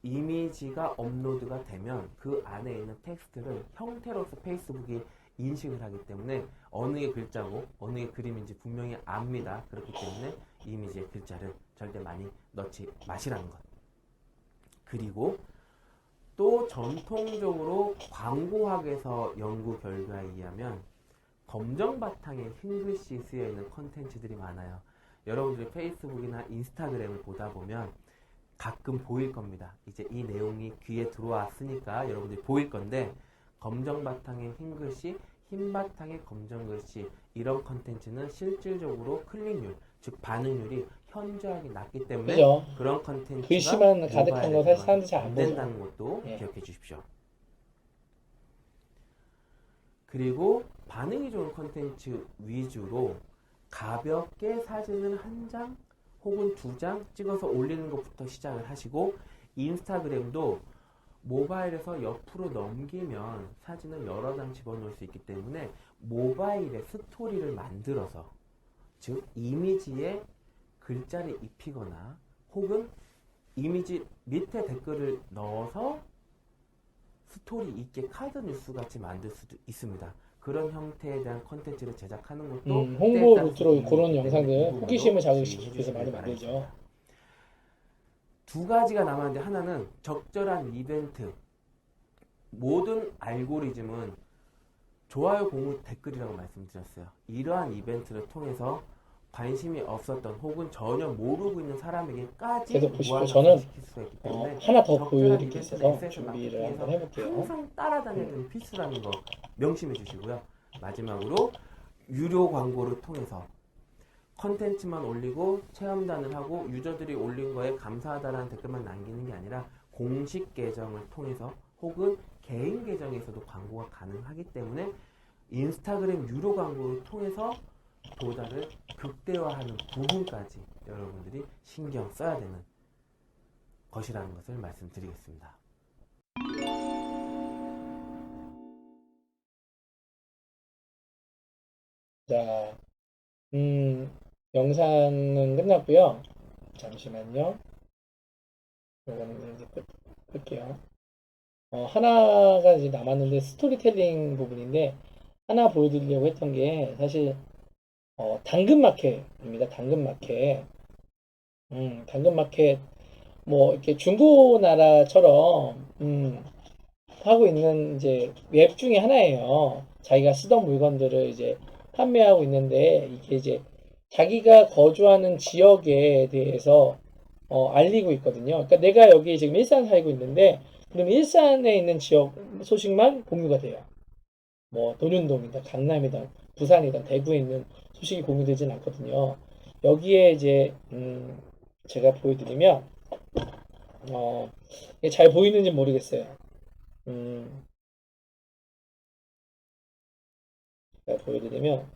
이미지가 업로드가 되면 그 안에 있는 텍스트를 형태로서 페이스북이 인식을 하기 때문에 어느 게 글자고 어느 게 그림인지 분명히 압니다. 그렇기 때문에 이미지의 글자를 절대 많이 넣지 마시라는 것. 그리고 또 전통적으로 광고학에서 연구 결과에 의하면 검정 바탕에 흰 글씨 쓰여 있는 컨텐츠들이 많아요. 여러분들이 페이스북이나 인스타그램을 보다 보면 가끔 보일 겁니다. 이제 이 내용이 귀에 들어왔으니까 여러분들이 보일 건데 검정 바탕에 흰 글씨, 흰 바탕에 검정 글씨 이런 컨텐츠는 실질적으로 클릭률, 즉 반응률이 현저하게 낮기 때문에 그죠? 그런 컨텐츠가 글씨만 가득한 거 사실 사람들이 잘 안 보죠. 된다는 것도 예. 기억해 주십시오. 그리고 반응이 좋은 컨텐츠 위주로 가볍게 사진을 한 장 혹은 두 장 찍어서 올리는 것부터 시작을 하시고 인스타그램도 모바일에서 옆으로 넘기면 사진을 여러 장 집어넣을 수 있기 때문에 모바일에 스토리를 만들어서 즉 이미지에 글자를 입히거나 혹은 이미지 밑에 댓글을 넣어서 스토리 있게 카드 뉴스 같이 만들 수도 있습니다. 그런 형태에 대한 컨텐츠를 제작하는 것도 홍보 때에 루트로 따라서 그런 이유이기 영상들 때문에 호기심을 이 자극시키기 부분도 위해서 많이 주의해 만들죠. 주시기 바랍니다. 두 가지가 남았는데 하나는 적절한 이벤트. 모든 알고리즘은 좋아요, 공유, 댓글이라고 말씀드렸어요. 이러한 이벤트를 통해서 관심이 없었던 혹은 전혀 모르고 있는 사람에게까지 그래서 보시고 무한으로 저는 시킬 수가 있기 때문에 하나 더 적절한 보여드릴 게 이벤트는 있어서 SNS 준비를 마케팅에서 한번 해볼게요. 항상 따라다니는 필수라는 거 명심해 주시고요. 마지막으로 유료 광고를 통해서 컨텐츠만 올리고 체험단을 하고 유저들이 올린 거에 감사하다라는 댓글만 남기는 게 아니라 공식 계정을 통해서 혹은 개인 계정에서도 광고가 가능하기 때문에 인스타그램 유료 광고를 통해서 도달을 극대화하는 부분까지 여러분들이 신경 써야 되는 것이라는 것을 말씀드리겠습니다. 자, 영상은 끝났고요. 잠시만요. 이거는 이제 끌게요. 하나가 이제 남았는데 스토리텔링 부분인데 하나 보여드리려고 했던 게 사실 당근마켓입니다. 당근마켓. 당근마켓 뭐 이렇게 중고나라처럼 하고 있는 이제 웹 중에 하나예요. 자기가 쓰던 물건들을 이제 판매하고 있는데 이게 이제 자기가 거주하는 지역에 대해서 알리고 있거든요. 그러니까 내가 여기 지금 일산 살고 있는데 그럼 일산에 있는 지역 소식만 공유가 돼요. 뭐 논현동이다, 강남이다, 부산이다, 대구에 있는 소식이 공유되진 않거든요. 여기에 이제 제가 보여드리면 이게 잘 보이는지 모르겠어요. 제가 보여드리면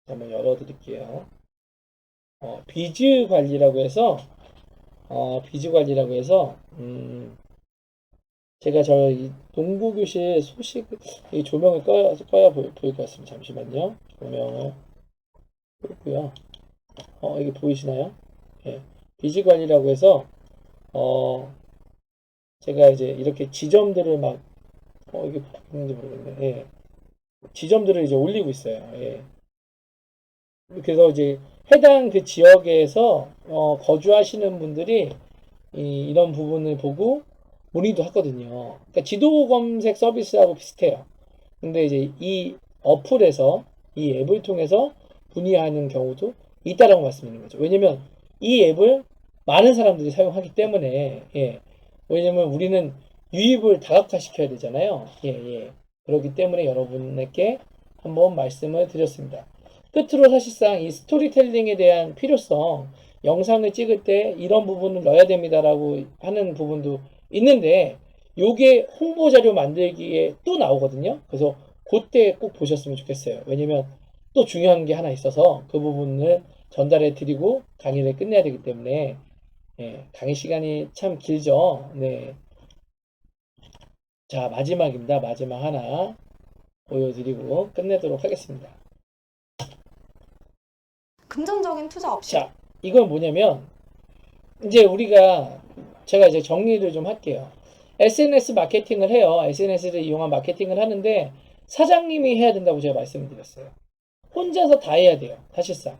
한번 열어드릴게요. 비즈 관리라고 해서 제가 저희 농구 교실 소식 이 조명을 꺼야 보일 것 같습니다. 잠시만요. 조명을 끄고요. 이게 보이시나요? 예. 비즈 관리라고 해서 제가 이제 이렇게 지점들을 막 이게 보이는지 모르겠네. 예. 지점들을 이제 올리고 있어요. 예. 그래서 이제 해당 그 지역에서 거주하시는 분들이 이런 부분을 보고 문의도 하거든요. 그러니까 지도 검색 서비스하고 비슷해요. 근데 이제 이 어플에서 이 앱을 통해서 문의하는 경우도 있다라고 말씀드리는 거죠. 왜냐면 이 앱을 많은 사람들이 사용하기 때문에 예. 왜냐면 우리는 유입을 다각화시켜야 되잖아요. 예. 그렇기 때문에 여러분에게 한번 말씀을 드렸습니다. 끝으로 사실상 이 스토리텔링에 대한 필요성, 영상을 찍을 때 이런 부분을 넣어야 됩니다라고 하는 부분도 있는데 요게 홍보 자료 만들기에 또 나오거든요. 그래서 그때 꼭 보셨으면 좋겠어요. 왜냐면 또 중요한 게 하나 있어서 그 부분을 전달해 드리고 강의를 끝내야 되기 때문에 예, 강의 시간이 참 길죠. 네. 자, 마지막입니다. 마지막 하나 보여드리고 끝내도록 하겠습니다. 금전적인 투자 없이 자, 이건 뭐냐면 이제 제가 이제 정리를 좀 할게요. SNS 마케팅을 해요. SNS를 이용한 마케팅을 하는데 사장님이 해야 된다고 제가 말씀을 드렸어요. 혼자서 다 해야 돼요. 사실상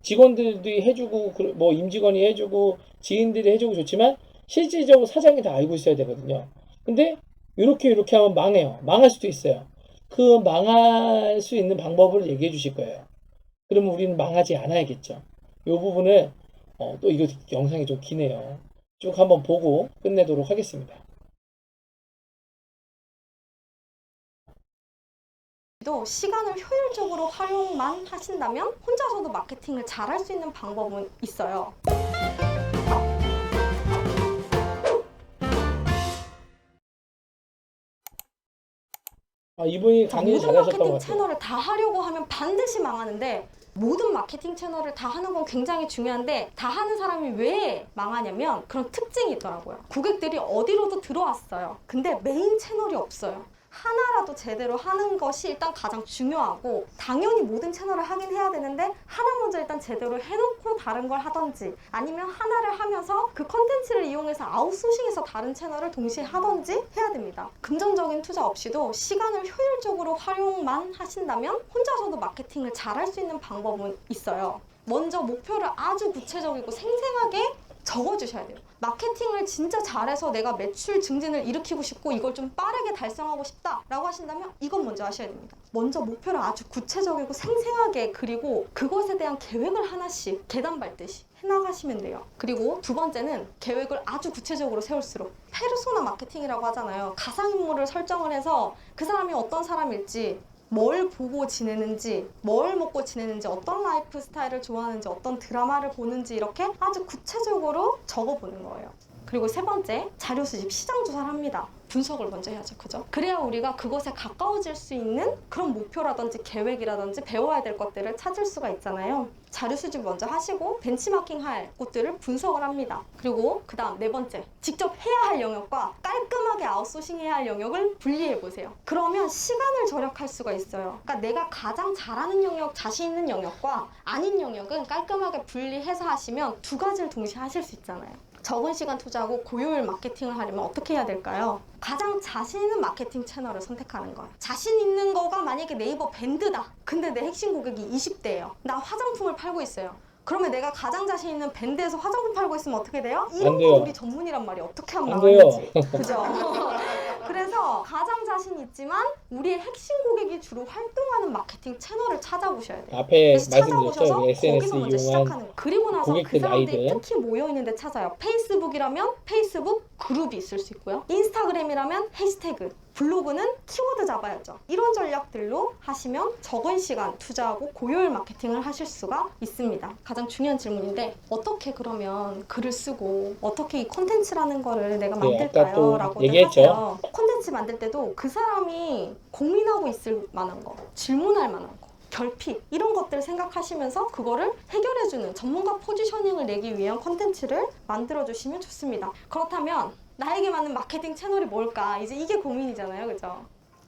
직원들이 해주고 뭐 임직원이 해주고 지인들이 해주고 좋지만 실질적으로 사장이 다 알고 있어야 되거든요. 근데 이렇게 하면 망해요. 망할 수도 있어요. 그 망할 수 있는 방법을 얘기해 주실 거예요. 그러면 우리는 망하지 않아야겠죠. 이 부분을 또 이거 영상이 좀 기네요. 쭉 한번 보고 끝내도록 하겠습니다. 도 시간을 효율적으로 활용만 하신다면 혼자서도 마케팅을 잘할 수 있는 방법은 있어요. 이분이 강의를 모든 잘하셨던 것 마케팅 같아요. 채널을 다 하려고 하면 반드시 망하는데 모든 마케팅 채널을 다 하는 건 굉장히 중요한데 다 하는 사람이 왜 망하냐면 그런 특징이 있더라고요. 고객들이 어디로도 들어왔어요. 근데 메인 채널이 없어요. 하나라도 제대로 하는 것이 일단 가장 중요하고 당연히 모든 채널을 하긴 해야 되는데 하나 먼저 일단 제대로 해놓고 다른 걸 하던지 아니면 하나를 하면서 그 컨텐츠를 이용해서 아웃소싱해서 다른 채널을 동시에 하던지 해야 됩니다. 금전적인 투자 없이도 시간을 효율적으로 활용만 하신다면 혼자서도 마케팅을 잘할 수 있는 방법은 있어요. 먼저 목표를 아주 구체적이고 생생하게 적어주셔야 돼요. 마케팅을 진짜 잘해서 내가 매출 증진을 일으키고 싶고 이걸 좀 빠르게 달성하고 싶다 라고 하신다면 이건 먼저 하셔야 됩니다. 먼저 목표를 아주 구체적이고 생생하게 그리고 그것에 대한 계획을 하나씩 계단 밟듯이 해나가시면 돼요. 그리고 두 번째는 계획을 아주 구체적으로 세울수록 페르소나 마케팅이라고 하잖아요. 가상인물을 설정을 해서 그 사람이 어떤 사람일지 뭘 보고 지내는지, 뭘 먹고 지내는지, 어떤 라이프 스타일을 좋아하는지, 어떤 드라마를 보는지 이렇게 아주 구체적으로 적어보는 거예요. 그리고 세 번째, 자료 수집, 시장 조사를 합니다. 분석을 먼저 해야죠. 그죠? 그래야 우리가 그것에 가까워질 수 있는 그런 목표라든지 계획이라든지 배워야 될 것들을 찾을 수가 있잖아요. 자료 수집 먼저 하시고 벤치마킹 할 것들을 분석을 합니다. 그리고 그 다음 네 번째, 직접 해야 할 영역과 깔끔하게 아웃소싱 해야 할 영역을 분리해 보세요. 그러면 시간을 절약할 수가 있어요. 그러니까 내가 가장 잘하는 영역, 자신 있는 영역과 아닌 영역은 깔끔하게 분리해서 하시면 두 가지를 동시에 하실 수 있잖아요. 적은 시간 투자하고 고효율 마케팅을 하려면 어떻게 해야 될까요? 가장 자신 있는 마케팅 채널을 선택하는 거예요. 자신 있는 거가 만약에 네이버 밴드다. 근데 내 핵심 고객이 20대예요. 나 화장품을 팔고 있어요. 그러면 내가 가장 자신 있는 밴드에서 화장품 팔고 있으면 어떻게 돼요? 이런 거 우리 전문이란 말이 어떻게 하면 나가는지. 그죠? 그래서 그래서 가장 자신 있지만 우리의 핵심 고객이 주로 활동하는 마케팅 채널을 찾아보셔야 돼요. 앞에 그래서 말씀드렸죠. 찾아보셔서 SNS 거기서 먼저 이용한 시작하는 거예요. 그리고 나서 그 고객들 사람들이 아이들. 특히 모여있는 데 찾아요. 페이스북이라면 페이스북 그룹이 있을 수 있고요. 인스타그램이라면 해시태그, 블로그는 키워드 잡아야죠. 이런 전략들로 하시면 적은 시간 투자하고 고효율 마케팅을 하실 수가 있습니다. 가장 중요한 질문인데 어떻게 그러면 글을 쓰고 어떻게 이 콘텐츠라는 거를 내가 네, 만들까요? 아까 또 라고 얘기했죠. 하세요. 콘텐츠 만들 때도 그 사람이 고민하고 있을 만한 거, 질문할 만한 거, 결핍 이런 것들을 생각하시면서 그거를 해결해주는 전문가 포지셔닝을 내기 위한 콘텐츠를 만들어주시면 좋습니다. 그렇다면 나에게 맞는 마케팅 채널이 뭘까? 이제 이게 고민이잖아요. 그죠?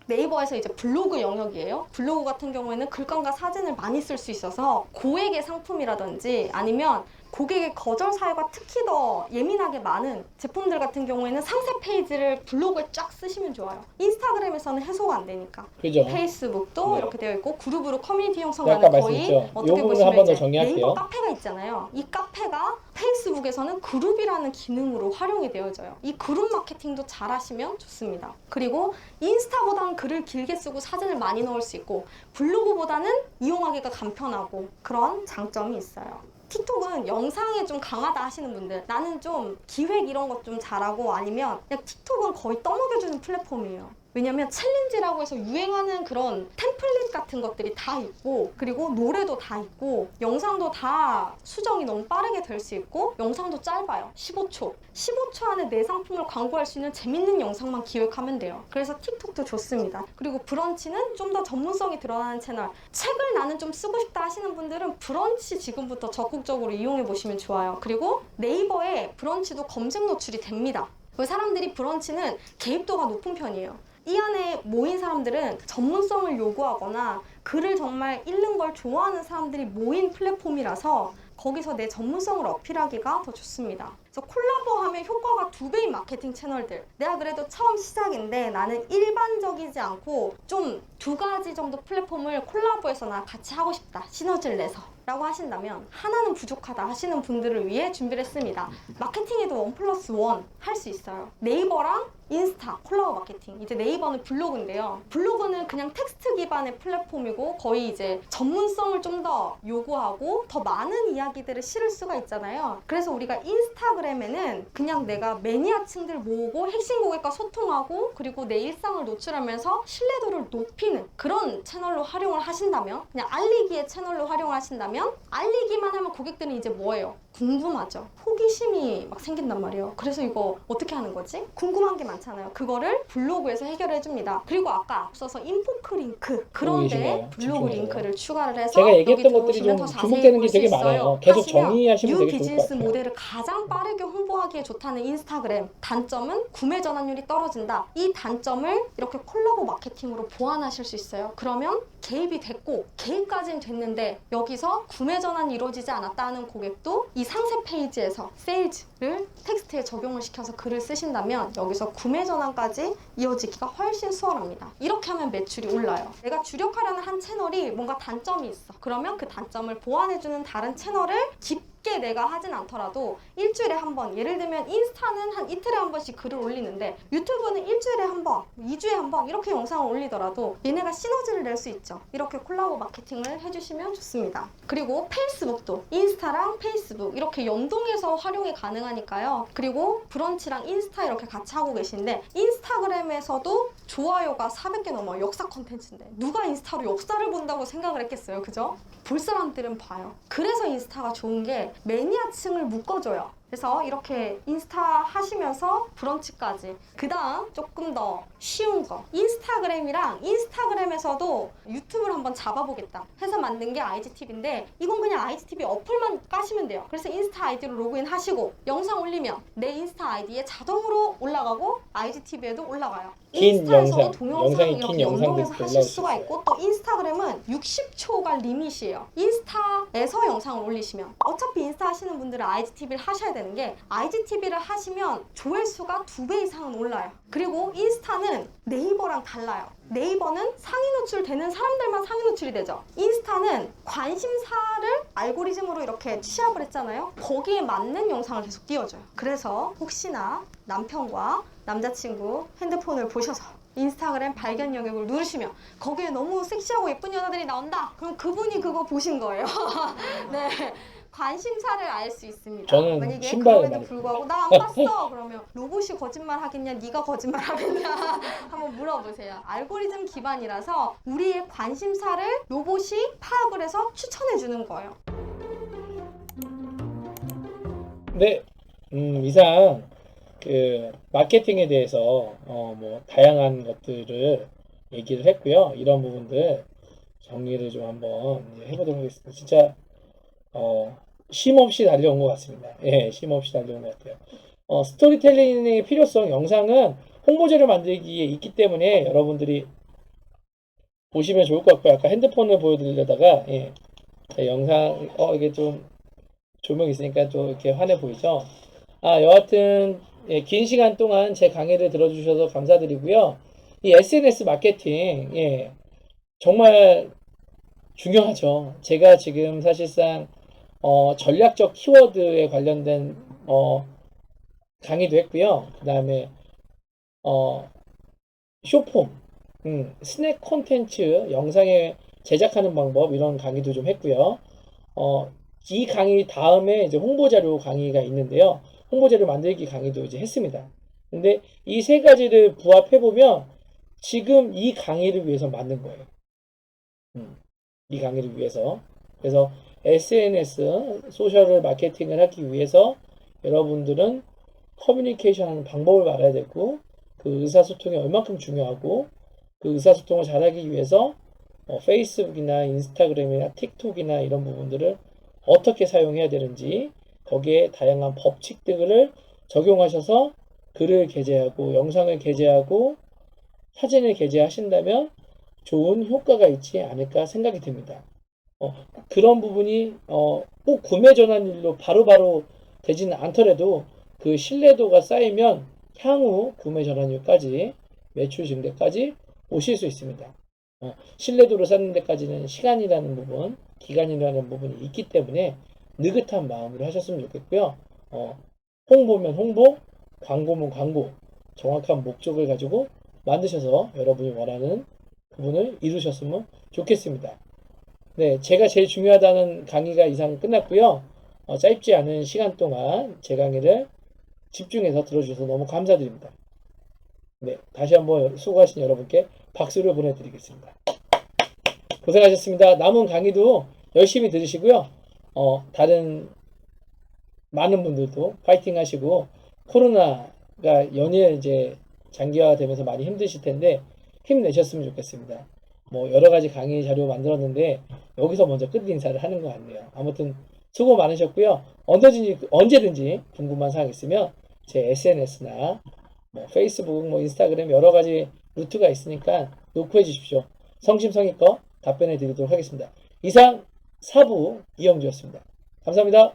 네이버에서 이제 블로그 영역이에요. 블로그 같은 경우에는 글감과 사진을 많이 쓸 수 있어서 고액의 상품이라든지 아니면 고객의 거절 사유가 특히 더 예민하게 많은 제품들 같은 경우에는 상세 페이지를 블로그에 쫙 쓰시면 좋아요. 인스타그램에서는 해소가 안 되니까. 그죠? 페이스북도 네. 이렇게 되어 있고 그룹으로 커뮤니티 아까 형성하는 거의 말씀드렸죠. 요 어떻게 부분을 보시면 한 번 더 이제 정리할게요. 네이버 카페가 있잖아요. 이 카페가 페이스북에서는 그룹이라는 기능으로 활용이 되어져요. 이 그룹 마케팅도 잘 하시면 좋습니다. 그리고 인스타보다는 글을 길게 쓰고 사진을 많이 넣을 수 있고 블로그보다는 이용하기가 간편하고 그런 장점이 있어요. 틱톡은 영상에 좀 강하다 하시는 분들, 나는 좀 기획 이런 것 좀 잘하고 아니면 그냥 틱톡은 거의 떠먹여주는 플랫폼이에요. 왜냐면 챌린지라고 해서 유행하는 그런 템플릿 같은 것들이 다 있고 그리고 노래도 다 있고 영상도 다 수정이 너무 빠르게 될 수 있고 영상도 짧아요. 15초. 15초 안에 내 상품을 광고할 수 있는 재밌는 영상만 기획하면 돼요. 그래서 틱톡도 좋습니다. 그리고 브런치는 좀 더 전문성이 드러나는 채널. 책을 나는 좀 쓰고 싶다 하시는 분들은 브런치 지금부터 적극적으로 이용해 보시면 좋아요. 그리고 네이버에 브런치도 검색 노출이 됩니다. 사람들이 브런치는 개입도가 높은 편이에요. 이 안에 모인 사람들은 전문성을 요구하거나 글을 정말 읽는 걸 좋아하는 사람들이 모인 플랫폼이라서 거기서 내 전문성을 어필하기가 더 좋습니다. 그래서 콜라보하면 효과가 2배인 마케팅 채널들. 내가 그래도 처음 시작인데 나는 일반적이지 않고 좀 2가지 정도 플랫폼을 콜라보해서 나 같이 하고 싶다. 시너지를 내서. 라고 하신다면 하나는 부족하다 하시는 분들을 위해 준비를 했습니다. 마케팅에도 1+1 할 수 있어요. 네이버랑 인스타 콜라보 마케팅. 이제 네이버는 블로그인데요. 블로그는 그냥 텍스트 기반의 플랫폼이고 거의 이제 전문성을 좀 더 요구하고 더 많은 이야기들을 실을 수가 있잖아요. 그래서 우리가 인스타그램에는 그냥 내가 매니아층들 모으고 핵심 고객과 소통하고 그리고 내 일상을 노출하면서 신뢰도를 높이는 그런 채널로 활용을 하신다면 그냥 알리기의 채널로 활용을 하신다면 알리기만 하면 고객들은 이제 뭐예요? 궁금하죠. 호기심이 막 생긴단 말이에요. 그래서 이거 어떻게 하는 거지? 궁금한 게 많잖아요. 그거를 블로그에서 해결해 줍니다. 그리고 아까 앞서서 인포크 링크 그런데 블로그 링크를 추가를 해서 제가 얘기했던 여기 것들이 들어오시면 좀 더 자세히 주목되는 게 볼 되게 수 있어요. 많아요. 계속 하시면 정리하시면 뉴 되게 좋을 것 비즈니스 같아요. 모델을 가장 빠르게 홍보하기에 좋다는 인스타그램. 단점은 구매 전환율이 떨어진다. 이 단점을 이렇게 콜라보 마케팅으로 보완하실 수 있어요. 그러면 개입이 됐고 개입까지는 됐는데 여기서 구매 전환이 이루어지지 않았다 하는 고객도 이 상세 페이지에서 세일즈를 텍스트에 적용을 시켜서 글을 쓰신다면 여기서 구매 전환까지 이어지기가 훨씬 수월합니다. 이렇게 하면 매출이 올라요. 내가 주력하려는 한 채널이 뭔가 단점이 있어. 그러면 그 단점을 보완해주는 다른 채널을 깊게 내가 하진 않더라도 일주일에 한 번, 예를 들면 인스타는 한 이틀에 한 번씩 글을 올리는데 유튜브는 일주일에 한 번, 2주에 한 번 이렇게 영상을 올리더라도 얘네가 시너지를 낼 수 있죠. 이렇게 콜라보 마케팅을 해주시면 좋습니다. 그리고 페이스북도 인스타랑 페이스북 이렇게 연동해서 활용이 가능하니까요. 그리고 브런치랑 인스타 이렇게 같이 하고 계신데 인스타그램에서도 좋아요가 400개 넘어요. 역사 콘텐츠인데 누가 인스타로 역사를 본다고 생각을 했겠어요. 그죠? 볼 사람들은 봐요. 그래서 인스타가 좋은 게 매니아층을 묶어줘요. 그래서 이렇게 인스타 하시면서 브런치까지 그 다음 조금 더 쉬운 거 인스타그램이랑 인스타그램에서도 유튜브를 한번 잡아보겠다 해서 만든 게 IGTV인데 이건 그냥 IGTV 어플만 까시면 돼요. 그래서 인스타 아이디로 로그인 하시고 영상 올리면 내 인스타 아이디에 자동으로 올라가고 IGTV에도 올라가요. 긴 인스타에서도 영상, 동영상 영상이 이렇게 긴 연동해서 영상들이 하실 올라올 수 수가 있어요. 있고 또 인스타그램은 60초가 리밋이에요. 인스타에서 영상을 올리시면 어차피 인스타 하시는 분들은 IGTV를 하셔야 되는 게 IGTV를 하시면 조회수가 2배 이상은 올라요. 그리고 인스타는 네이버랑 달라요. 네이버는 상위 노출되는 사람들만 상위 노출이 되죠. 인스타는 관심사를 알고리즘으로 이렇게 취합을 했잖아요. 거기에 맞는 영상을 계속 띄워줘요. 그래서 혹시나 남편과 남자친구 핸드폰을 보셔서 인스타그램 발견 영역을 누르시면 거기에 너무 섹시하고 예쁜 여자들이 나온다. 그럼 그분이 그거 보신 거예요. 네. 관심사를 알 수 있습니다. 저는 만약에 신발을 그럼에도 많이 불구하고 나 안 봤어 그러면 로봇이 거짓말 하겠냐 네가 거짓말 하겠냐 한번 물어보세요. 알고리즘 기반이라서 우리의 관심사를 로봇이 파악을 해서 추천해 주는 거예요. 네, 이상 그 마케팅에 대해서 뭐 다양한 것들을 얘기를 했고요. 이런 부분들 정리를 좀 한번 이제 해보도록 하겠습니다. 진짜 쉼 없이 달려온 것 같습니다. 예, 쉼 없이 달려온 것 같아요. 스토리텔링의 필요성, 영상은 홍보제를 만들기에 있기 때문에 여러분들이 보시면 좋을 것 같고요. 아까 핸드폰을 보여드리려다가 예, 영상 이게 좀 조명이 있으니까 또 이렇게 환해 보이죠? 여하튼 예, 긴 시간 동안 제 강의를 들어주셔서 감사드리고요. 이 SNS 마케팅 예, 정말 중요하죠. 제가 지금 사실상 전략적 키워드에 관련된 강의도 했고요. 그 다음에 쇼폼, 스낵 콘텐츠 영상에 제작하는 방법 이런 강의도 좀 했고요. 이 강의 다음에 이제 홍보자료 강의가 있는데요. 홍보자료 만들기 강의도 이제 했습니다. 근데 이 세 가지를 부합해 보면 지금 이 강의를 위해서 만든 거예요. 이 강의를 위해서. 그래서 SNS, 소셜 마케팅을 하기 위해서 여러분들은 커뮤니케이션 하는 방법을 알아야 되고, 그 의사소통이 얼마큼 중요하고, 그 의사소통을 잘하기 위해서 페이스북이나 인스타그램이나 틱톡이나 이런 부분들을 어떻게 사용해야 되는지, 거기에 다양한 법칙들을 적용하셔서 글을 게재하고, 영상을 게재하고, 사진을 게재하신다면 좋은 효과가 있지 않을까 생각이 듭니다. 그런 부분이 꼭 구매 전환율로 바로바로 되지는 않더라도 그 신뢰도가 쌓이면 향후 구매 전환율까지 매출 증대까지 오실 수 있습니다. 신뢰도를 쌓는 데까지는 시간이라는 부분, 기간이라는 부분이 있기 때문에 느긋한 마음으로 하셨으면 좋겠고요. 홍보면 홍보, 광고면 광고, 정확한 목적을 가지고 만드셔서 여러분이 원하는 부분을 이루셨으면 좋겠습니다. 네, 제가 제일 중요하다는 강의가 이상 끝났고요. 짧지 않은 시간 동안 제 강의를 집중해서 들어주셔서 너무 감사드립니다. 네, 다시 한번 수고하신 여러분께 박수를 보내드리겠습니다. 고생하셨습니다. 남은 강의도 열심히 들으시고요. 다른 많은 분들도 파이팅 하시고, 코로나가 연일 이제 장기화되면서 많이 힘드실 텐데 힘내셨으면 좋겠습니다. 뭐 여러 가지 강의 자료 만들었는데 여기서 먼저 끝 인사를 하는 것 같네요. 아무튼 수고 많으셨고요. 언제든지 궁금한 사항 있으면 제 SNS나 뭐 페이스북, 뭐 인스타그램 여러 가지 루트가 있으니까 노크해 주십시오. 성심성의껏 답변해 드리도록 하겠습니다. 이상 4부 이영주였습니다. 감사합니다.